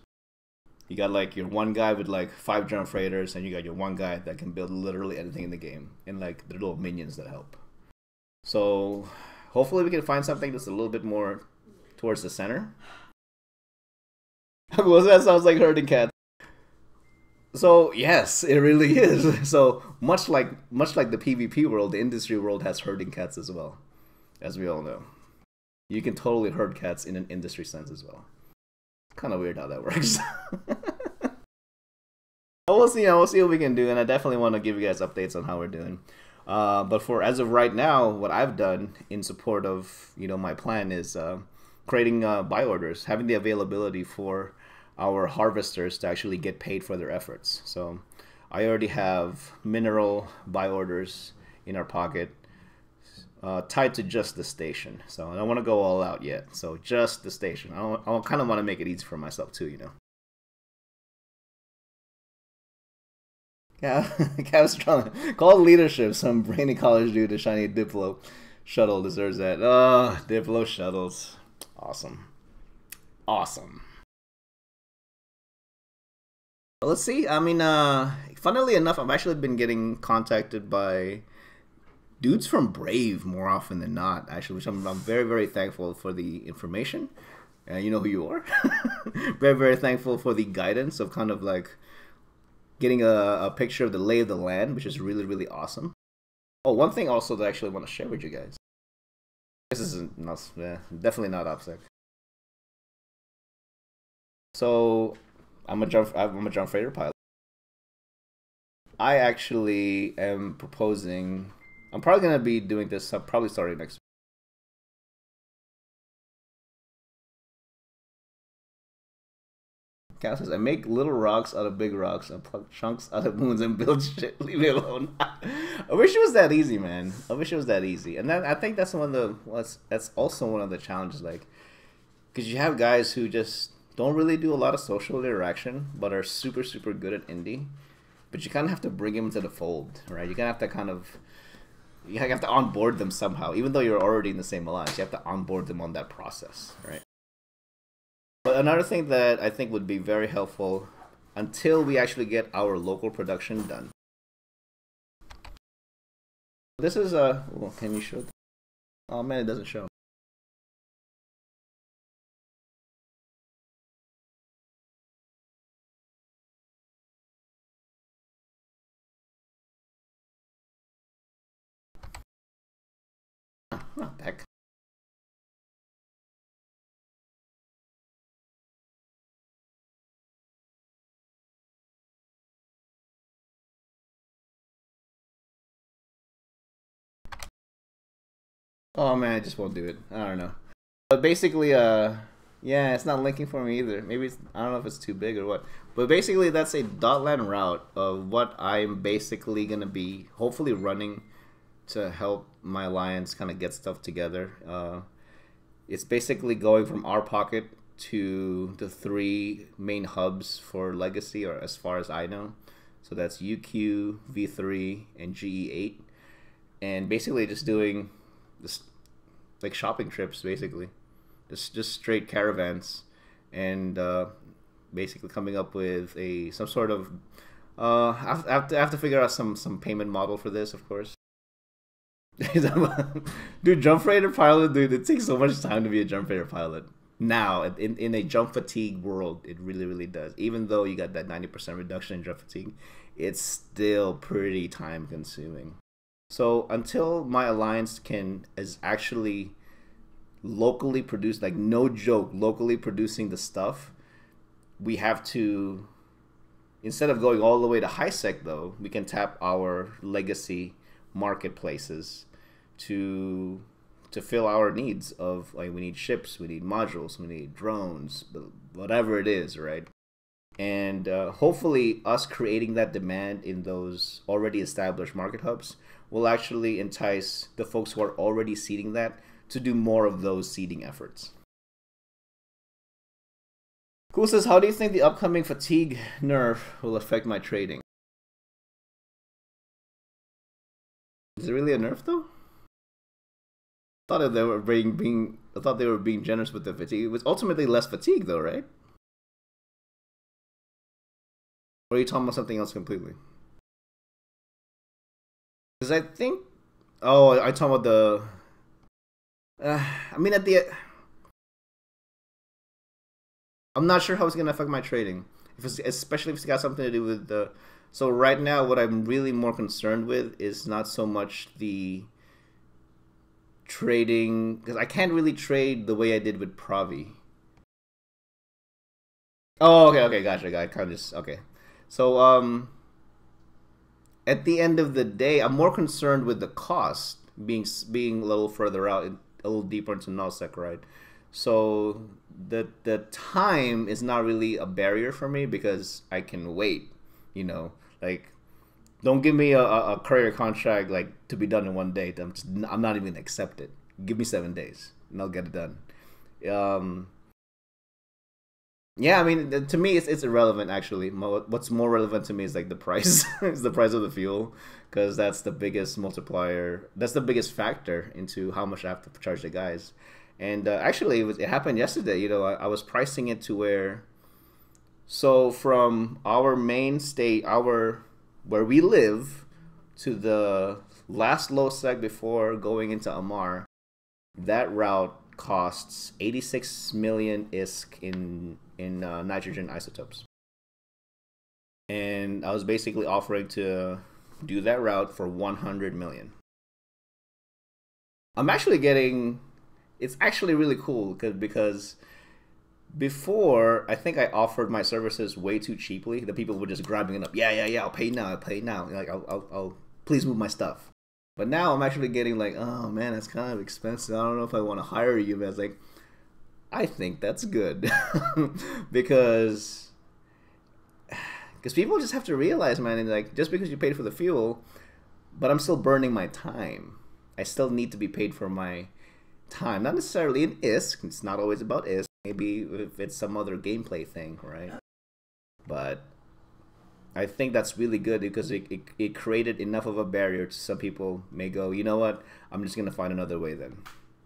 You got like your one guy with like 5 drum freighters, and you got your one guy that can build literally anything in the game, and like the little minions that help. So hopefully we can find something that's a little bit more towards the center. Well, that sounds like herding cats. So yes, it really is. So much like the PvP world, the industry world has herding cats as well, as we all know. You can totally herd cats in an industry sense as well. Kind of weird how that works. We'll see what we can do, and I definitely want to give you guys updates on how we're doing. But for as of right now, what I've done in support of my plan is creating buy orders, having the availability for our harvesters to actually get paid for their efforts. So I already have mineral buy orders in our pocket tied to just the station. So I don't want to go all out yet. So just the station. I kind of want to make it easy for myself too, Yeah, Cav's trying to call leadership. Some brainy college dude, a shiny Diplo shuttle deserves that. Oh, Diplo shuttles. Awesome. Awesome. Let's see. I mean, funnily enough, I've actually been getting contacted by dudes from Brave more often than not, actually, which I'm very, very thankful for the information. You know who you are. Very, very thankful for the guidance of kind of like getting a picture of the lay of the land, which is really, really awesome. Oh, one thing also that I actually want to share with you guys. This is definitely not OPSEC. So I'm a jump freighter pilot. I actually am proposing. I'm probably gonna be doing this. Probably starting next week. Cal says, I make little rocks out of big rocks and pluck chunks out of moons and build shit. Leave me alone. I wish it was that easy, man. I wish it was that easy. And I think that's that's also one of the challenges, like, because you have guys who just don't really do a lot of social interaction, but are super, super good at indie. But you kind of have to bring them into the fold, right? You kind of have to you have to onboard them somehow. Even though you're already in the same alliance, you have to onboard them on that process, right? But another thing that I think would be very helpful until we actually get our local production done. This is well, can you show? Oh man, it doesn't show. Not back. Oh man, I just won't do it. I don't know. But basically, yeah, it's not linking for me either. Maybe I don't know if it's too big or what. But basically, that's a dotland route of what I'm basically gonna be hopefully running to help my alliance kind of get stuff together. It's basically going from our pocket to the 3 main hubs for Legacy, or as far as I know. So that's UQ, V3, and GE8. And basically just doing this, like shopping trips, basically. Just straight caravans. And basically coming up with some sort of... I have to figure out some payment model for this, of course. Dude, jump freighter pilot, dude, it takes so much time to be a jump freighter pilot. Now, in a jump fatigue world, it really, really does. Even though you got that 90% reduction in jump fatigue, it's still pretty time consuming. So until my alliance is actually locally produced, like no joke, locally producing the stuff, we have to, instead of going all the way to high sec though, we can tap our legacy marketplaces to fill our needs of, like, we need ships, we need modules, we need drones, whatever it is, right? And hopefully us creating that demand in those already established market hubs will actually entice the folks who are already seeding that to do more of those seeding efforts. Cool says, how do you think the upcoming fatigue nerf will affect my trading? Is it really a nerf though? I thought they were being generous with the fatigue. It was ultimately less fatigue though, right? Or are you talking about something else completely? Because I think, oh, I talking about the. I mean, I'm not sure how it's gonna affect my trading. Especially if it's got something to do with the. So right now, what I'm really more concerned with is not so much the trading, because I can't really trade the way I did with Pravi. Oh, okay, gotcha. I kind of just okay. So at the end of the day, I'm more concerned with the cost being a little further out, a little deeper into nullsec, right? So the time is not really a barrier for me because I can wait. You know, like, don't give me a courier contract like to be done in one day. I'm not even gonna accept it. Give me 7 days and I'll get it done. Yeah, I mean, to me, it's irrelevant actually. What's more relevant to me is like the price, is the price of the fuel, because that's the biggest multiplier. That's the biggest factor into how much I have to charge the guys. And actually, it happened yesterday. You know, I was pricing it to where, so from our main state, where we live, to the last low sec before going into Amar, that route costs 86 million ISK in nitrogen isotopes. And I was basically offering to do that route for 100 million. I'm actually getting, it's actually really cool because before, I think I offered my services way too cheaply. The people were just grabbing it up. Yeah, I'll pay now. Like, I'll please move my stuff. But now I'm actually getting like, oh man, that's kind of expensive. I don't know if I want to hire you. But I was like, I think that's good. because people just have to realize, man, like, just because you paid for the fuel, but I'm still burning my time. I still need to be paid for my time. Not necessarily in ISK. It's not always about ISK. Maybe if it's some other gameplay thing, right? But I think that's really good because it created enough of a barrier to some people may go, you know what? I'm just gonna find another way then,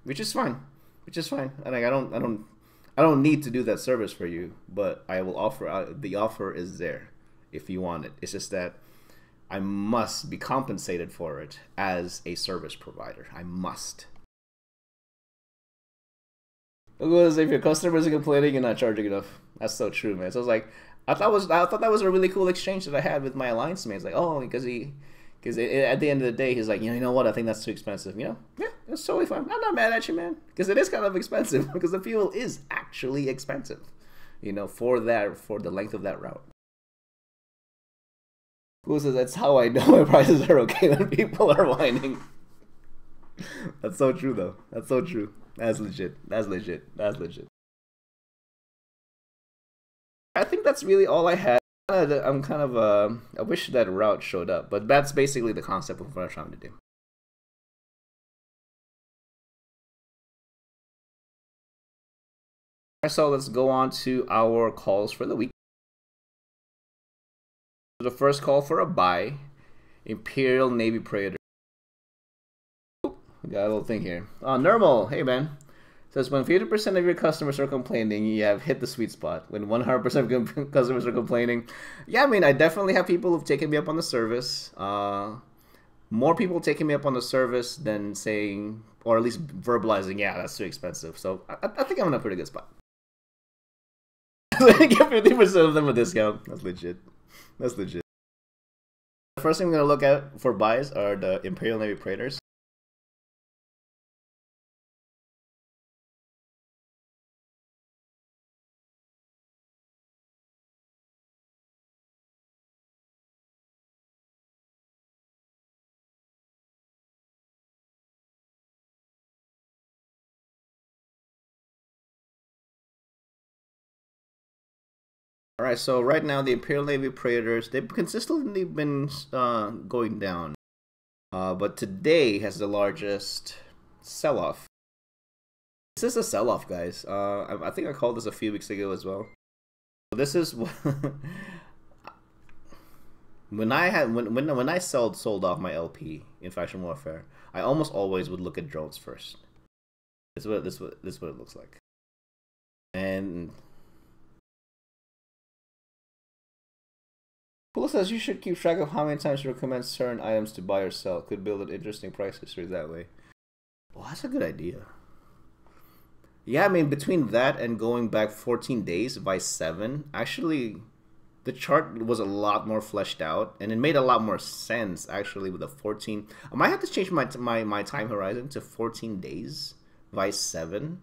which is fine. And like, I don't need to do that service for you, but I will offer. The offer is there if you want it. It's just that I must be compensated for it as a service provider. I must. Because if your customers are complaining, you're not charging enough. That's so true, man. So I was like, I thought that was a really cool exchange that I had with my alliance mates. Like, oh, because at the end of the day, he's like, you know what? I think that's too expensive. You know, yeah, it's totally fine. I'm not mad at you, man, because it is kind of expensive. Because the fuel is actually expensive, you know, for the length of that route. Cool says, that's how I know my prices are okay when people are whining. That's so true, though. That's so true. That's legit. I think that's really all I had. I'm kind of I wish that route showed up, but that's basically the concept of what I'm trying to do. So let's go on to our calls for the week. The first call for a buy, Imperial Navy Praetor. We got a little thing here. Normal, hey man. Says when 50% of your customers are complaining, you have hit the sweet spot. When 100% of customers are complaining, yeah, I mean, I definitely have people who've taken me up on the service. more people taking me up on the service than saying, or at least verbalizing, yeah, that's too expensive. So I think I'm in a pretty good spot. Get 50% of them a discount. That's legit. That's legit. The first thing I'm gonna look at for buys are the Imperial Navy Praetors. All right, so right now the Imperial Navy Praetors, they've consistently been going down, but today has the largest sell-off. This is a sell-off, guys. I think I called this a few weeks ago as well. This is when I sold off my LP in Faction Warfare. I almost always would look at drones first. This is what it looks like, and. Cool says you should keep track of how many times you recommend certain items to buy or sell. Could build an interesting price history that way. Well, that's a good idea. Yeah, I mean, between that and going back 14 days by 7, actually, the chart was a lot more fleshed out, and it made a lot more sense, actually, with the 14. I might have to change my time horizon to 14 days by 7.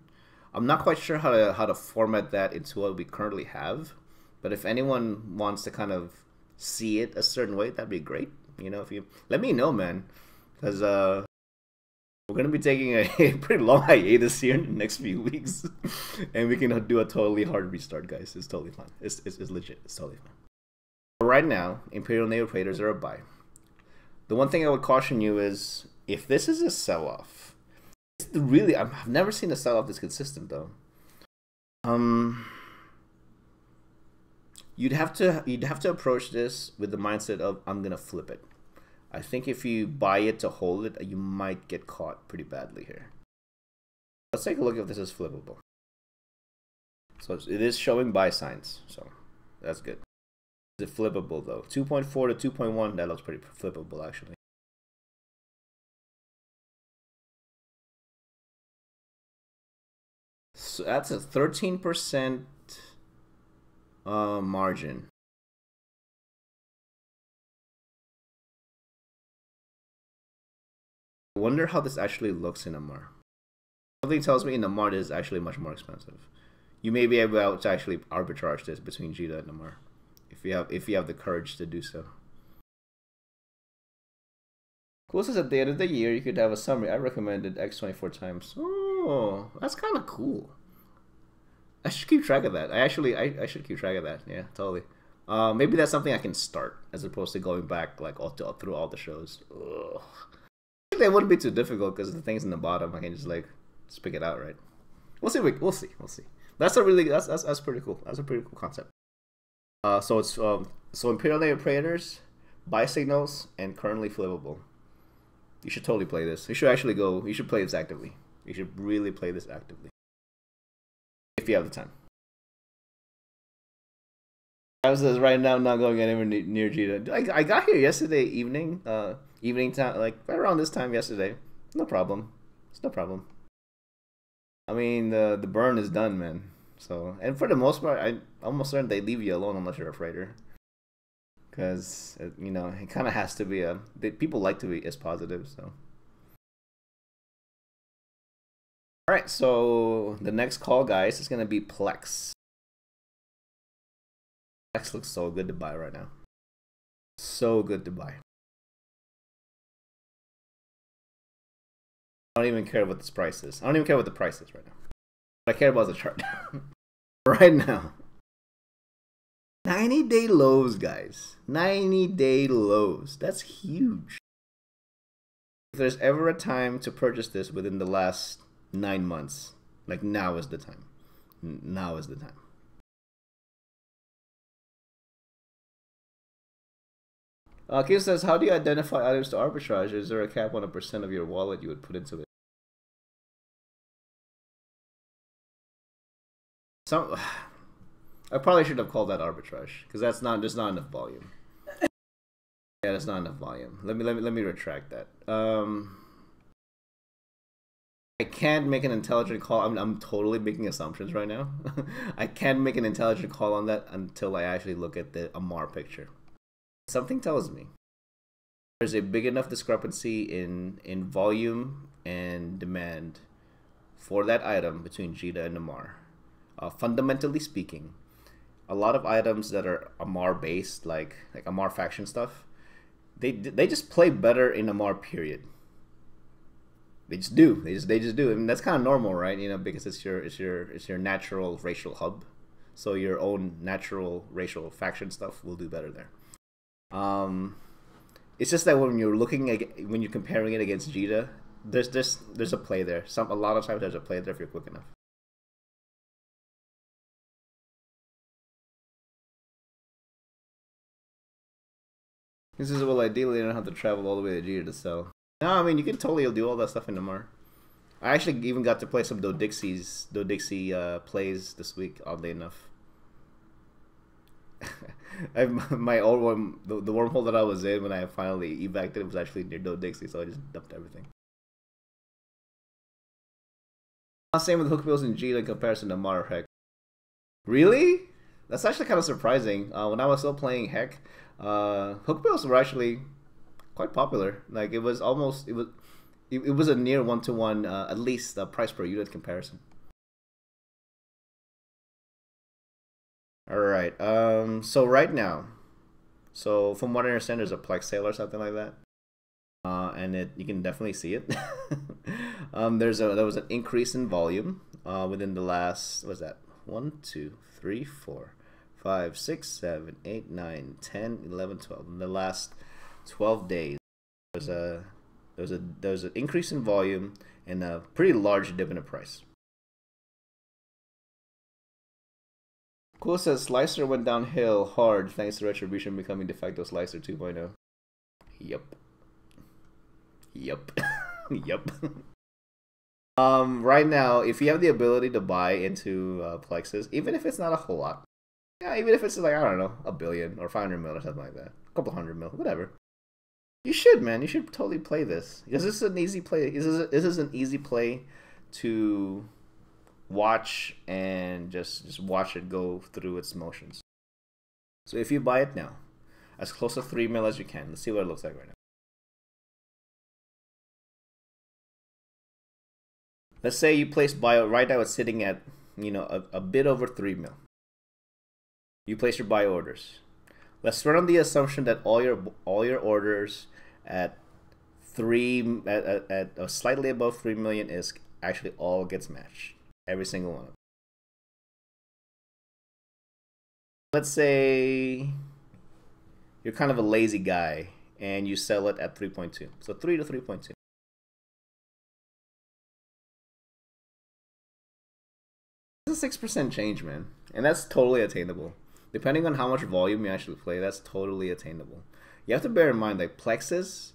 I'm not quite sure how to format that into what we currently have, but if anyone wants to kind of see it a certain way, that'd be great. You know, if you let me know, man, because we're gonna be taking a pretty long hiatus here in the next few weeks, and we can do a totally hard restart, guys. It's totally fine. It's legit. It's totally fine. But right now, Imperial Navy Praetors are a buy. The one thing I would caution you is if this is a sell-off, it's really I've never seen a sell-off this consistent though. You'd have to approach this with the mindset of I'm gonna flip it. I think if you buy it to hold it, you might get caught pretty badly here. Let's take a look if this is flippable. So it is showing buy signs, so that's good. Is it flippable though? 2.4 to 2.1, that looks pretty flippable actually. So that's a 13% margin. I wonder how this actually looks in a MAR. Something tells me in the MAR it is actually much more expensive. You may be able to actually arbitrage this between Jita and the MAR if you have the courage to do so. Cool says at the end of the year you could have a summary. I recommended X 24 times. Oh, that's kind of cool. I should keep track of that. I should keep track of that. Yeah, totally. Maybe that's something I can start as opposed to going back like through all the shows. Ugh. I think that wouldn't be too difficult because the things in the bottom I can just pick it out, right? We'll see. We'll see. That's pretty cool. That's a pretty cool concept. So it's so Imperial Navy Praetors, buy signals, and currently flippable. You should totally play this. You should actually go. You should play this actively. You should really play this actively. If you have the time. I was right now not going anywhere near Jita. I got here yesterday evening, evening time, like right around this time yesterday. No problem. It's no problem. I mean, the burn is done, man. So, and for the most part, I almost certain they leave you alone unless you're a freighter. Because, you know, it kind of has to be people like to be as positive, so. Alright, so the next call, guys, is going to be PLEX. PLEX looks so good to buy right now. So good to buy. I don't even care what this price is. I don't even care what the price is right now. What I care about is the chart. Right now. 90-day lows, guys. 90-day lows. That's huge. If there's ever a time to purchase this within the last 9 months, like now is the time. Now is the time. Kim says, how do you identify items to arbitrage? Is there a cap on a % of your wallet you would put into it? I probably should have called that arbitrage because there's not enough volume. Yeah, that's not enough volume. Let me retract that. I can't make an intelligent call. I'm totally making assumptions right now. I can't make an intelligent call on that until I actually look at the Amar picture. Something tells me there's a big enough discrepancy in volume and demand for that item between Jita and Amar. Fundamentally speaking, a lot of items that are Amar based, like Amar faction stuff, they just play better in Amar period. They just do. They just do. I mean, that's kind of normal, right? You know, because it's your natural racial hub. So your own natural racial faction stuff will do better there. It's just that when you're when you're comparing it against Jita, there's a play there. A lot of times there's a play there if you're quick enough. This is, well, ideally you don't have to travel all the way to Jita to sell. No, I mean, you can totally do all that stuff in Amar. I actually even got to play some Dodixie plays this week, oddly enough. My old one, the wormhole that I was in when I finally evac'd it was actually near Dodixie, so I just dumped everything. Same with hookbills and Jita in comparison to Amar Heck. Really? That's actually kind of surprising. When I was still playing Heck, hookbills were actually quite popular. Like, it was a near one-to-one, at least price per unit comparison. All right. So right now, from what I understand, there's a PLEX sale or something like that, and you can definitely see it. There was an increase in volume within the last, what's that? 1, 2, 3, 4, 5, 6, 7, 8, 9, 10, 11, 12. In the last 12 days, there was an increase in volume and a pretty large dip in the price. Cool says Slicer went downhill hard thanks to Retribution becoming de facto Slicer 2.0. Yep. Yep. Yep. Right now, if you have the ability to buy into plexes, even if it's not a whole lot, yeah, even if it's like, I don't know, $1 billion or 500 mil or something like that, a couple hundred mil, whatever. You should, man. You should totally play this. This is an easy play. This is an easy play to watch and just watch it go through its motions. So if you buy it now, as close to 3 mil as you can, let's see what it looks like right now. Let's say you place buy right now. It's sitting at, you know, a bit over 3 mil. You place your buy orders. Let's run on the assumption that all your orders at slightly above 3 million is actually all gets matched. Every single one of them. Let's say you're kind of a lazy guy and you sell it at 3.2. So 3 to 3.2. It's a 6% change, man. And that's totally attainable. Depending on how much volume you actually play, that's totally attainable. You have to bear in mind that PLEX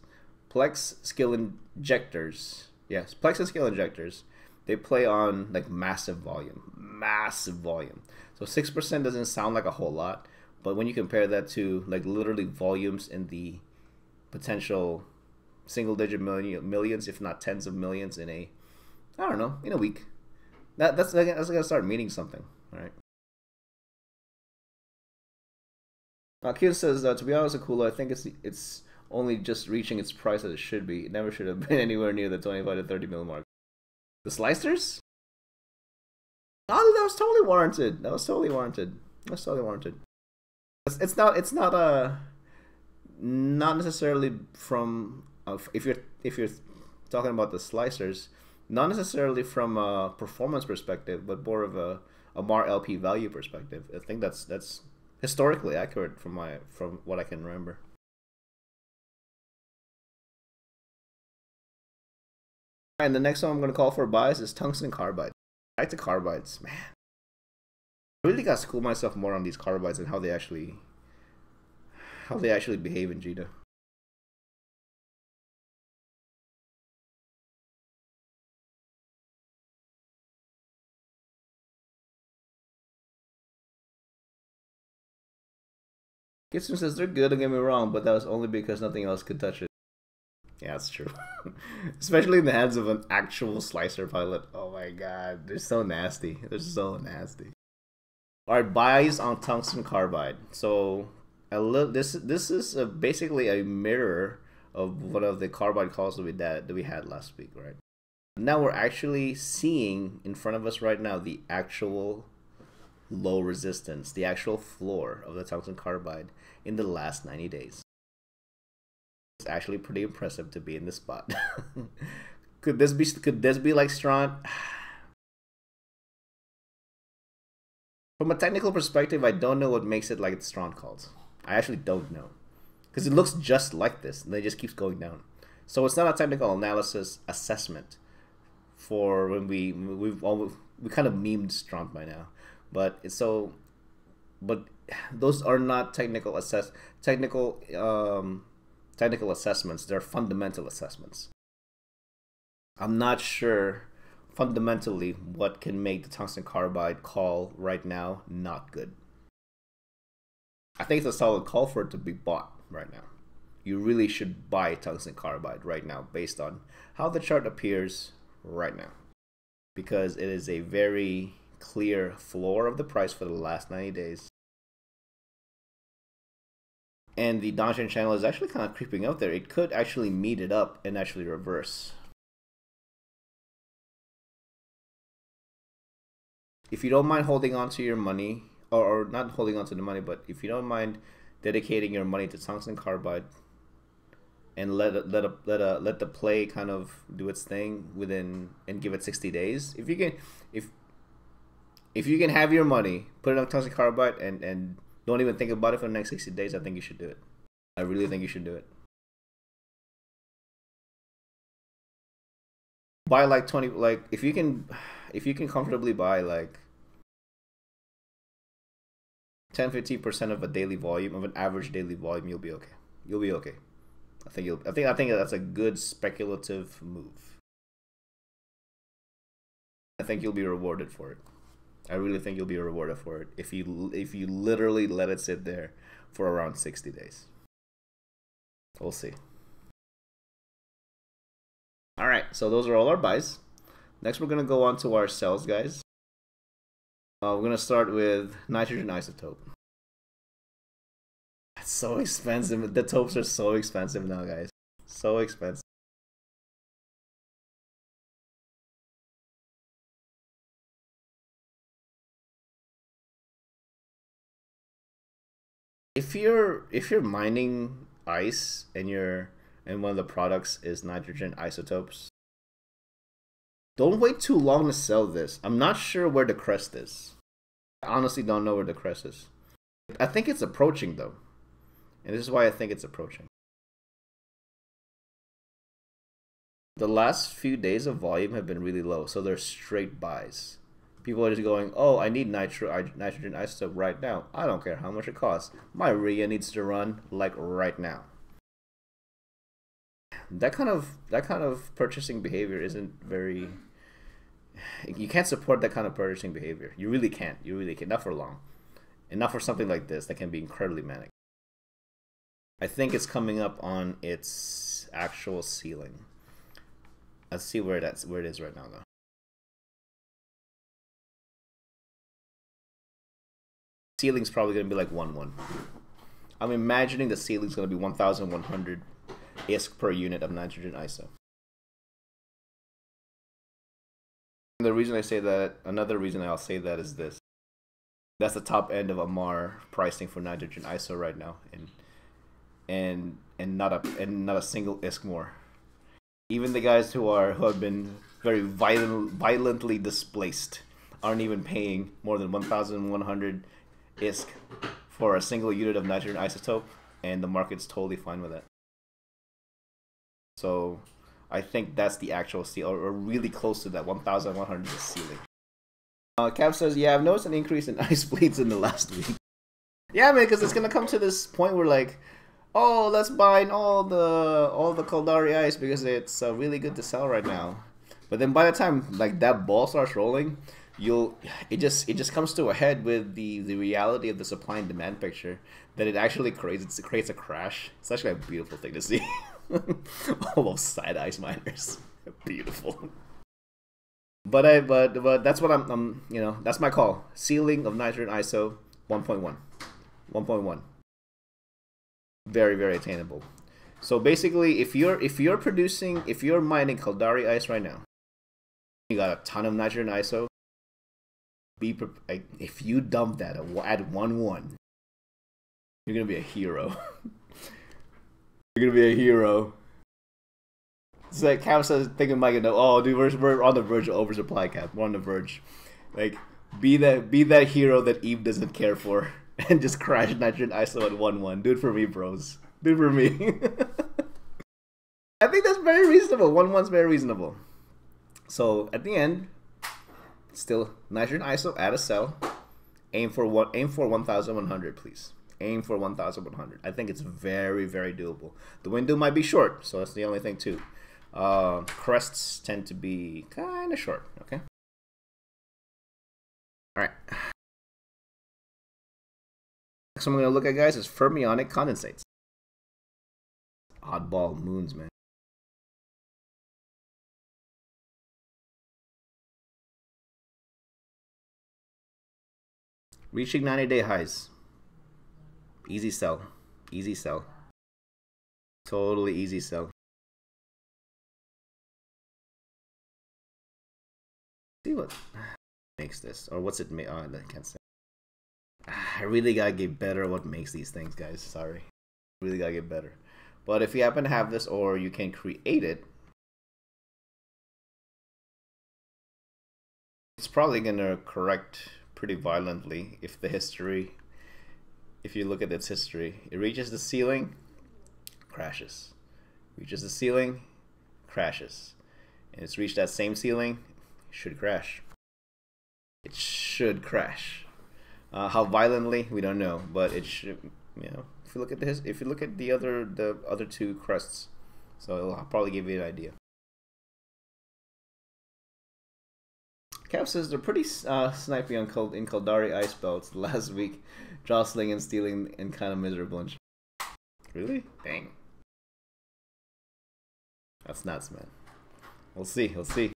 skill injectors, yes, PLEX and skill injectors, they play on like massive volume. So 6% doesn't sound like a whole lot, but when you compare that to like literally volumes in the potential single-digit millions, if not tens of millions in a week, that's gonna start meaning something, all right? Akira says, to be honest, Akula, I think it's only just reaching its price as it should be. It never should have been anywhere near the 25 to 30 mil mark. The slicers? Oh, that was totally warranted. It's not necessarily from if you're talking about the slicers, not necessarily from a performance perspective, but more of a Mar LP value perspective. I think that's historically accurate from what I can remember. And the next one I'm going to call for buys is tungsten carbide. Back to carbides, man. I really got to school myself more on these carbides and how they actually behave in Jita. Gibson says they're good, don't get me wrong, but that was only because nothing else could touch it. Yeah, that's true. Especially in the hands of an actual slicer pilot. Oh my god, they're so nasty. They're so nasty. Alright, buys on tungsten carbide. So this is basically a mirror of one of the carbide calls that we had last week, right? Now we're actually seeing in front of us right now the actual low resistance, the actual floor of the tungsten carbide in the last 90 days. It's actually pretty impressive to be in this spot. Could this be like Straunt? From a technical perspective, I don't know what makes it like it's Straunt calls. I actually don't know. Because it looks just like this, and it just keeps going down. So it's not a technical analysis assessment for when we kind of memed Straunt by now. But those are not technical assessments. They're fundamental assessments. I'm not sure fundamentally what can make the tungsten carbide call right now not good. I think it's a solid call for it to be bought right now. You really should buy tungsten carbide right now based on how the chart appears right now, because it is a very clear floor of the price for the last 90 days. And the downtrend channel is actually kind of creeping out there. It could actually meet it up and actually reverse. If you don't mind holding on to your money, or not holding on to the money, but if you don't mind dedicating your money to tungsten carbide and let the play kind of do its thing within and give it 60 days. If you can have your money, put it on tungsten carbide and don't even think about it for the next 60 days, I think you should do it. I really think you should do it. Buy like 20, like if you can comfortably buy like 10-15% of a daily volume, of an average daily volume, you'll be okay. You'll be okay. I think that's a good speculative move. I think you'll be rewarded for it. I really think you'll be rewarded for it if you literally let it sit there for around 60 days. We'll see. All right, so those are all our buys. Next, we're gonna go on to our sells, guys. We're gonna start with nitrogen isotope. It's so expensive. The topes are so expensive now, guys. So expensive. If you're mining ice and one of the products is nitrogen isotopes, don't wait too long to sell this. I'm not sure where the crest is. I honestly don't know where the crest is. I think it's approaching though. And this is why I think it's approaching. The last few days of volume have been really low, so they're straight buys. People are just going, oh, I need nitrogen isotope right now. I don't care how much it costs. My RIA needs to run like right now. That kind of purchasing behavior isn't very. You can't support that kind of purchasing behavior. You really can't. You really can't. Not for long, and not for something like this that can be incredibly manic. I think it's coming up on its actual ceiling. Let's see where it is right now, though. Ceiling's probably going to be like 1-1. I'm imagining the ceiling's going to be 1,100 ISK per unit of nitrogen iso. And the reason I say that, another reason I'll say that is this. That's the top end of Amar pricing for nitrogen iso right now, and not a single ISK more. Even the guys who have been very violently displaced aren't even paying more than 1,100 ISK for a single unit of nitrogen isotope, and the market's totally fine with it. So I think that's the actual ceiling, or really close to that 1,100 ceiling. Cap says, yeah, I've noticed an increase in ice bleeds in the last week. Yeah, man, because it's gonna come to this point where like, oh, let's buy all the Caldari ice because it's really good to sell right now. But then by the time like that ball starts rolling, it just comes to a head with the reality of the supply and demand picture that it actually creates a crash. It's actually a beautiful thing to see. All those side ice miners, beautiful. But that's what I'm that's my call. Ceiling of nitrogen ISO 1.1, 1.1. Very, very attainable. So basically, if you're mining Caldari ice right now, you got a ton of nitrogen ISO. If you dump that at 1.1, you're gonna be a hero. You're gonna be a hero. It's like Cap says, thinking Mike, oh dude, we're on the verge of oversupply, Cap. We're on the verge. Like, be that hero that Eve doesn't care for, and just crash nitrogen ISO at 1.1. Do it for me, bros. Do it for me. I think that's very reasonable. 1.1's very reasonable. So at the end, still nitrogen ISO, add a cell. Aim for 1,100, please. Aim for 1,100. I think it's very, very doable. The window might be short, so that's the only thing too. Crests tend to be kind of short. Okay. All right. Next one I'm gonna look at, guys, is fermionic condensates. Oddball moons, man. Reaching 90-day highs. Easy sell. Easy sell. Totally easy sell. See what makes this, or what's it make? Oh, I can't say. I really gotta get better at what makes these things, guys. Sorry. Really gotta get better. But if you happen to have this, or you can create it, it's probably gonna correct pretty violently if you look at its history. It reaches the ceiling, crashes. Reaches the ceiling, crashes. And it's reached that same ceiling, should crash. It should crash. How violently, we don't know, but it should. If you look at the other two crests, so it'll probably give you an idea. Cap says they're pretty snipey in Caldari ice belts last week, jostling and stealing and kind of miserable. Really? Dang. That's nuts, man. We'll see. We'll see.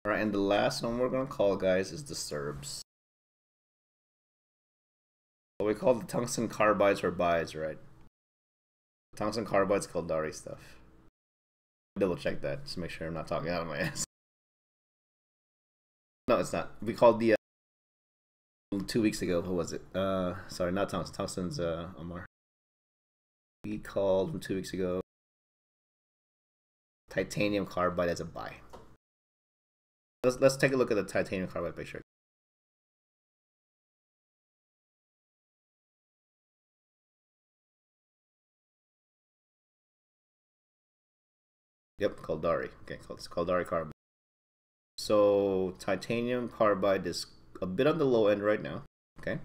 All right, and the last one we're gonna call, guys, is the Serbs. What we call the tungsten carbides or bides, right? Tungsten carbide's Caldari stuff. Double check that just to make sure I'm not talking out of my ass. No, it's not. We called the 2 weeks ago. Who was it? Sorry, not tungsten. Tungsten's Omar. We called from 2 weeks ago titanium carbide as a buy. Let's take a look at the titanium carbide picture. Yep, Caldari. Okay, it's Caldari carbide. So titanium carbide is a bit on the low end right now. Okay.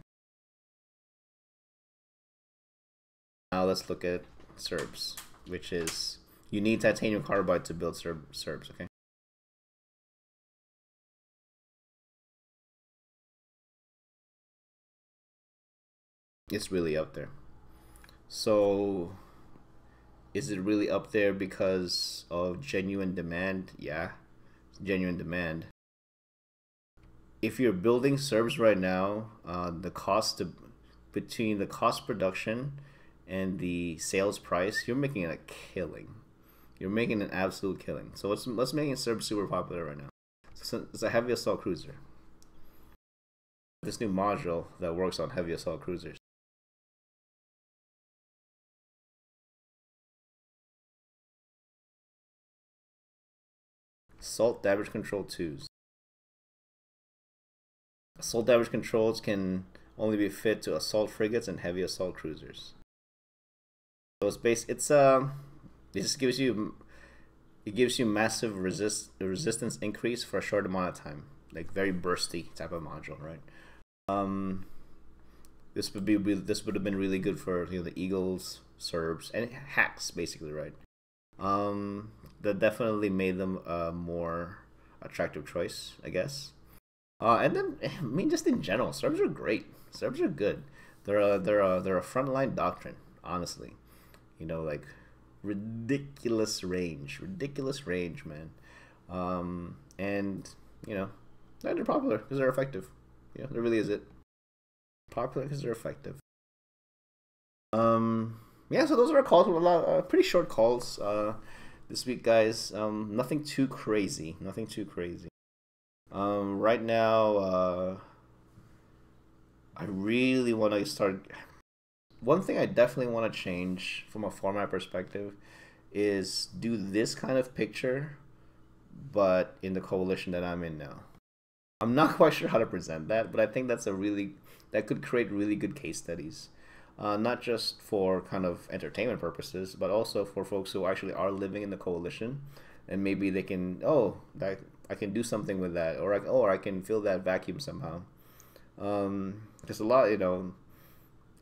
Now let's look at Serbs, which is you need titanium carbide to build Serbs. Okay. It's really up there. So is it really up there because of genuine demand? Yeah, genuine demand. If you're building Serbs right now, between the cost production and the sales price, you're making a killing. You're making an absolute killing. So let's make Serbs super popular right now. So it's a heavy assault cruiser. This new module that works on heavy assault cruisers. Assault damage control 2s. Assault damage controls can only be fit to assault frigates and heavy assault cruisers. So it just gives you massive resistance increase for a short amount of time, like very bursty type of module, right? This would have been really good for the Eagles, Serbs, and hacks basically, right? That definitely made them a more attractive choice, I guess. And then I mean, just in general, servers are great. Servers are good. They're a frontline doctrine, honestly. You know, like ridiculous range, man. And you know, they're popular because they're effective. You know, there really is it. Popular because they're effective. Yeah. So those are our calls. A lot, pretty short calls. This week, guys. Nothing too crazy. Nothing too crazy. Right now, I really want to start. One thing I definitely want to change from a format perspective is do this kind of picture, but in the coalition that I'm in now. I'm not quite sure how to present that, but I think that could create really good case studies. Not just for kind of entertainment purposes, but also for folks who actually are living in the coalition, and maybe they can, that I can do something with that, or I can fill that vacuum somehow. There's a lot,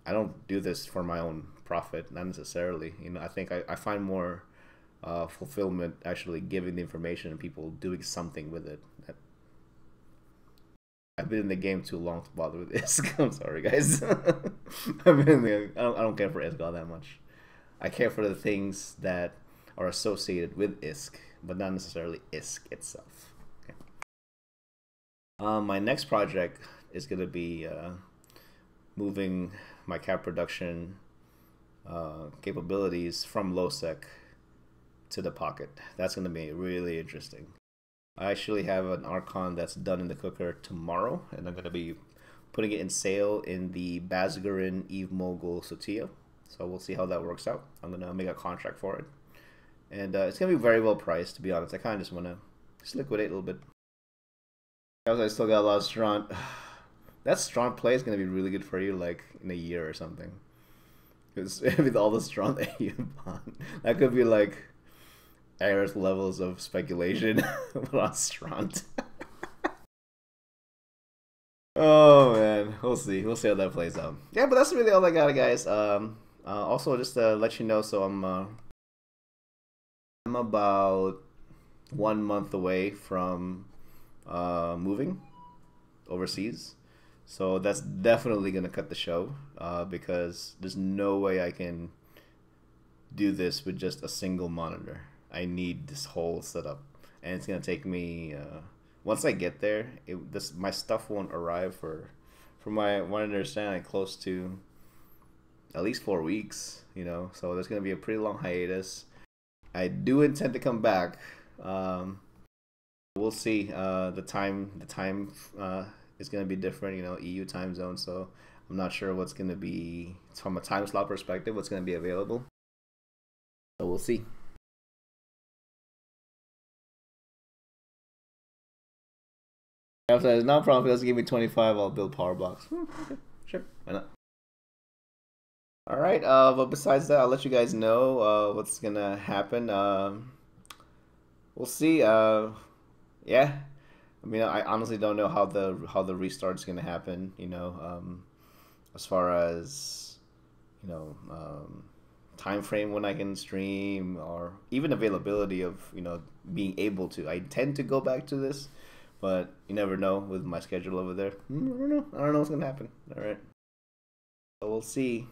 I don't do this for my own profit, not necessarily. I think I find more fulfillment actually giving the information and people doing something with it. I've been in the game too long to bother with ISK. I'm sorry, guys. I've been in the, I don't care for ISK all that much. I care for the things that are associated with ISK, but not necessarily ISK itself. Okay. My next project is going to be moving my cap production capabilities from LowSec to the Pocket. That's going to be really interesting. I actually have an Archon that's done in the cooker tomorrow, and I'm going to be putting it in sale in the Basgarin Eve Mogul Sotia. So we'll see how that works out. I'm going to make a contract for it. And it's going to be very well priced, to be honest. I kind of just want to liquidate a little bit. I still got a lot of Straunt. That Straunt play is going to be really good for you, like, in a year or something. Because with all the Straunt that you bought, that could be, like, Eris levels of speculation on Straunt. Oh man, we'll see how that plays out. Yeah, but that's really all I got, guys. Also just to let you know, so I'm about 1 month away from moving overseas, so that's definitely gonna cut the show because there's no way I can do this with just a single monitor. I need this whole setup, and it's gonna take me. Once I get there, my stuff won't arrive from what I understand, close to at least 4 weeks. So there's gonna be a pretty long hiatus. I do intend to come back. We'll see. The time is gonna be different. EU time zone, so I'm not sure what's gonna be from a time slot perspective. What's gonna be available. So we'll see. If there's no problem, if it doesn't give me 25, I'll build power blocks. Okay, sure, why not? Alright, but besides that, I'll let you guys know what's gonna happen. We'll see. Yeah. I mean, I honestly don't know how the restart's gonna happen, as far as, time frame when I can stream, or even availability of, being able to. I tend to go back to this, but you never know with my schedule over there. I don't know what's gonna happen. All right, so we'll see.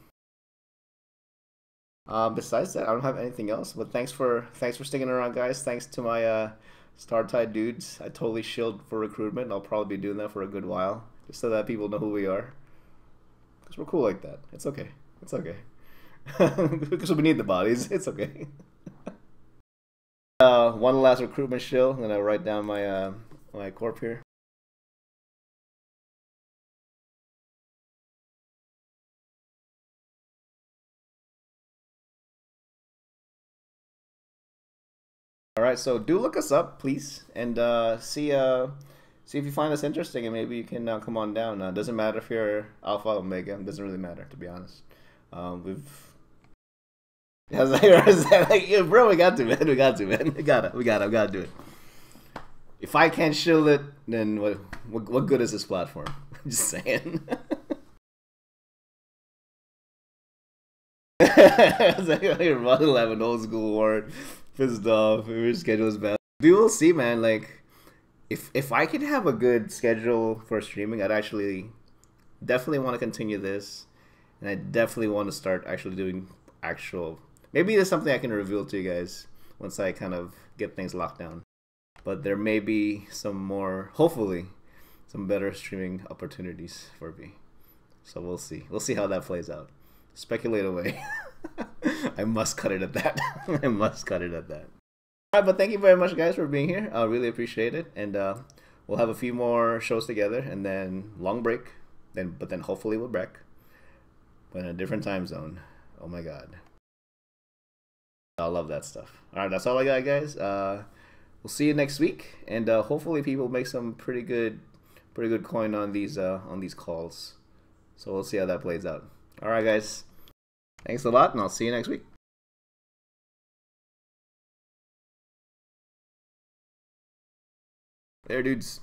Besides that, I don't have anything else. But thanks for sticking around, guys. Thanks to my StarTide dudes. I totally shilled for recruitment. I'll probably be doing that for a good while, just so that people know who we are. Because we're cool like that. It's okay. It's okay. Because we need the bodies. It's okay. One last recruitment shill. I'm gonna write down my corp here. All right, so do look us up, please, and see if you find us interesting, and maybe you can come on down. Doesn't matter if you're Alpha or Omega. It doesn't really matter, to be honest. We've like, bro, we got to, man. We gotta do it. If I can't shield it, then what good is this platform? I'm just saying. It's like, I'll have an old school word. Pissed off. Your schedule is bad. We will see, man. Like, if I could have a good schedule for streaming, I'd actually definitely want to continue this, and I definitely want to start actually doing actual. Maybe there's something I can reveal to you guys once I kind of get things locked down. But there may be some more, hopefully, some better streaming opportunities for me. So we'll see. We'll see how that plays out. Speculate away. I must cut it at that. I must cut it at that. Alright, but thank you very much, guys, for being here. I really appreciate it. And we'll have a few more shows together, and then long break. But then hopefully we'll break. But in a different time zone. Oh my god. I love that stuff. Alright, that's all I got, guys. We'll see you next week, and hopefully people make some pretty good coin on these calls. So we'll see how that plays out. Alright, guys. Thanks a lot, and I'll see you next week. There, dudes.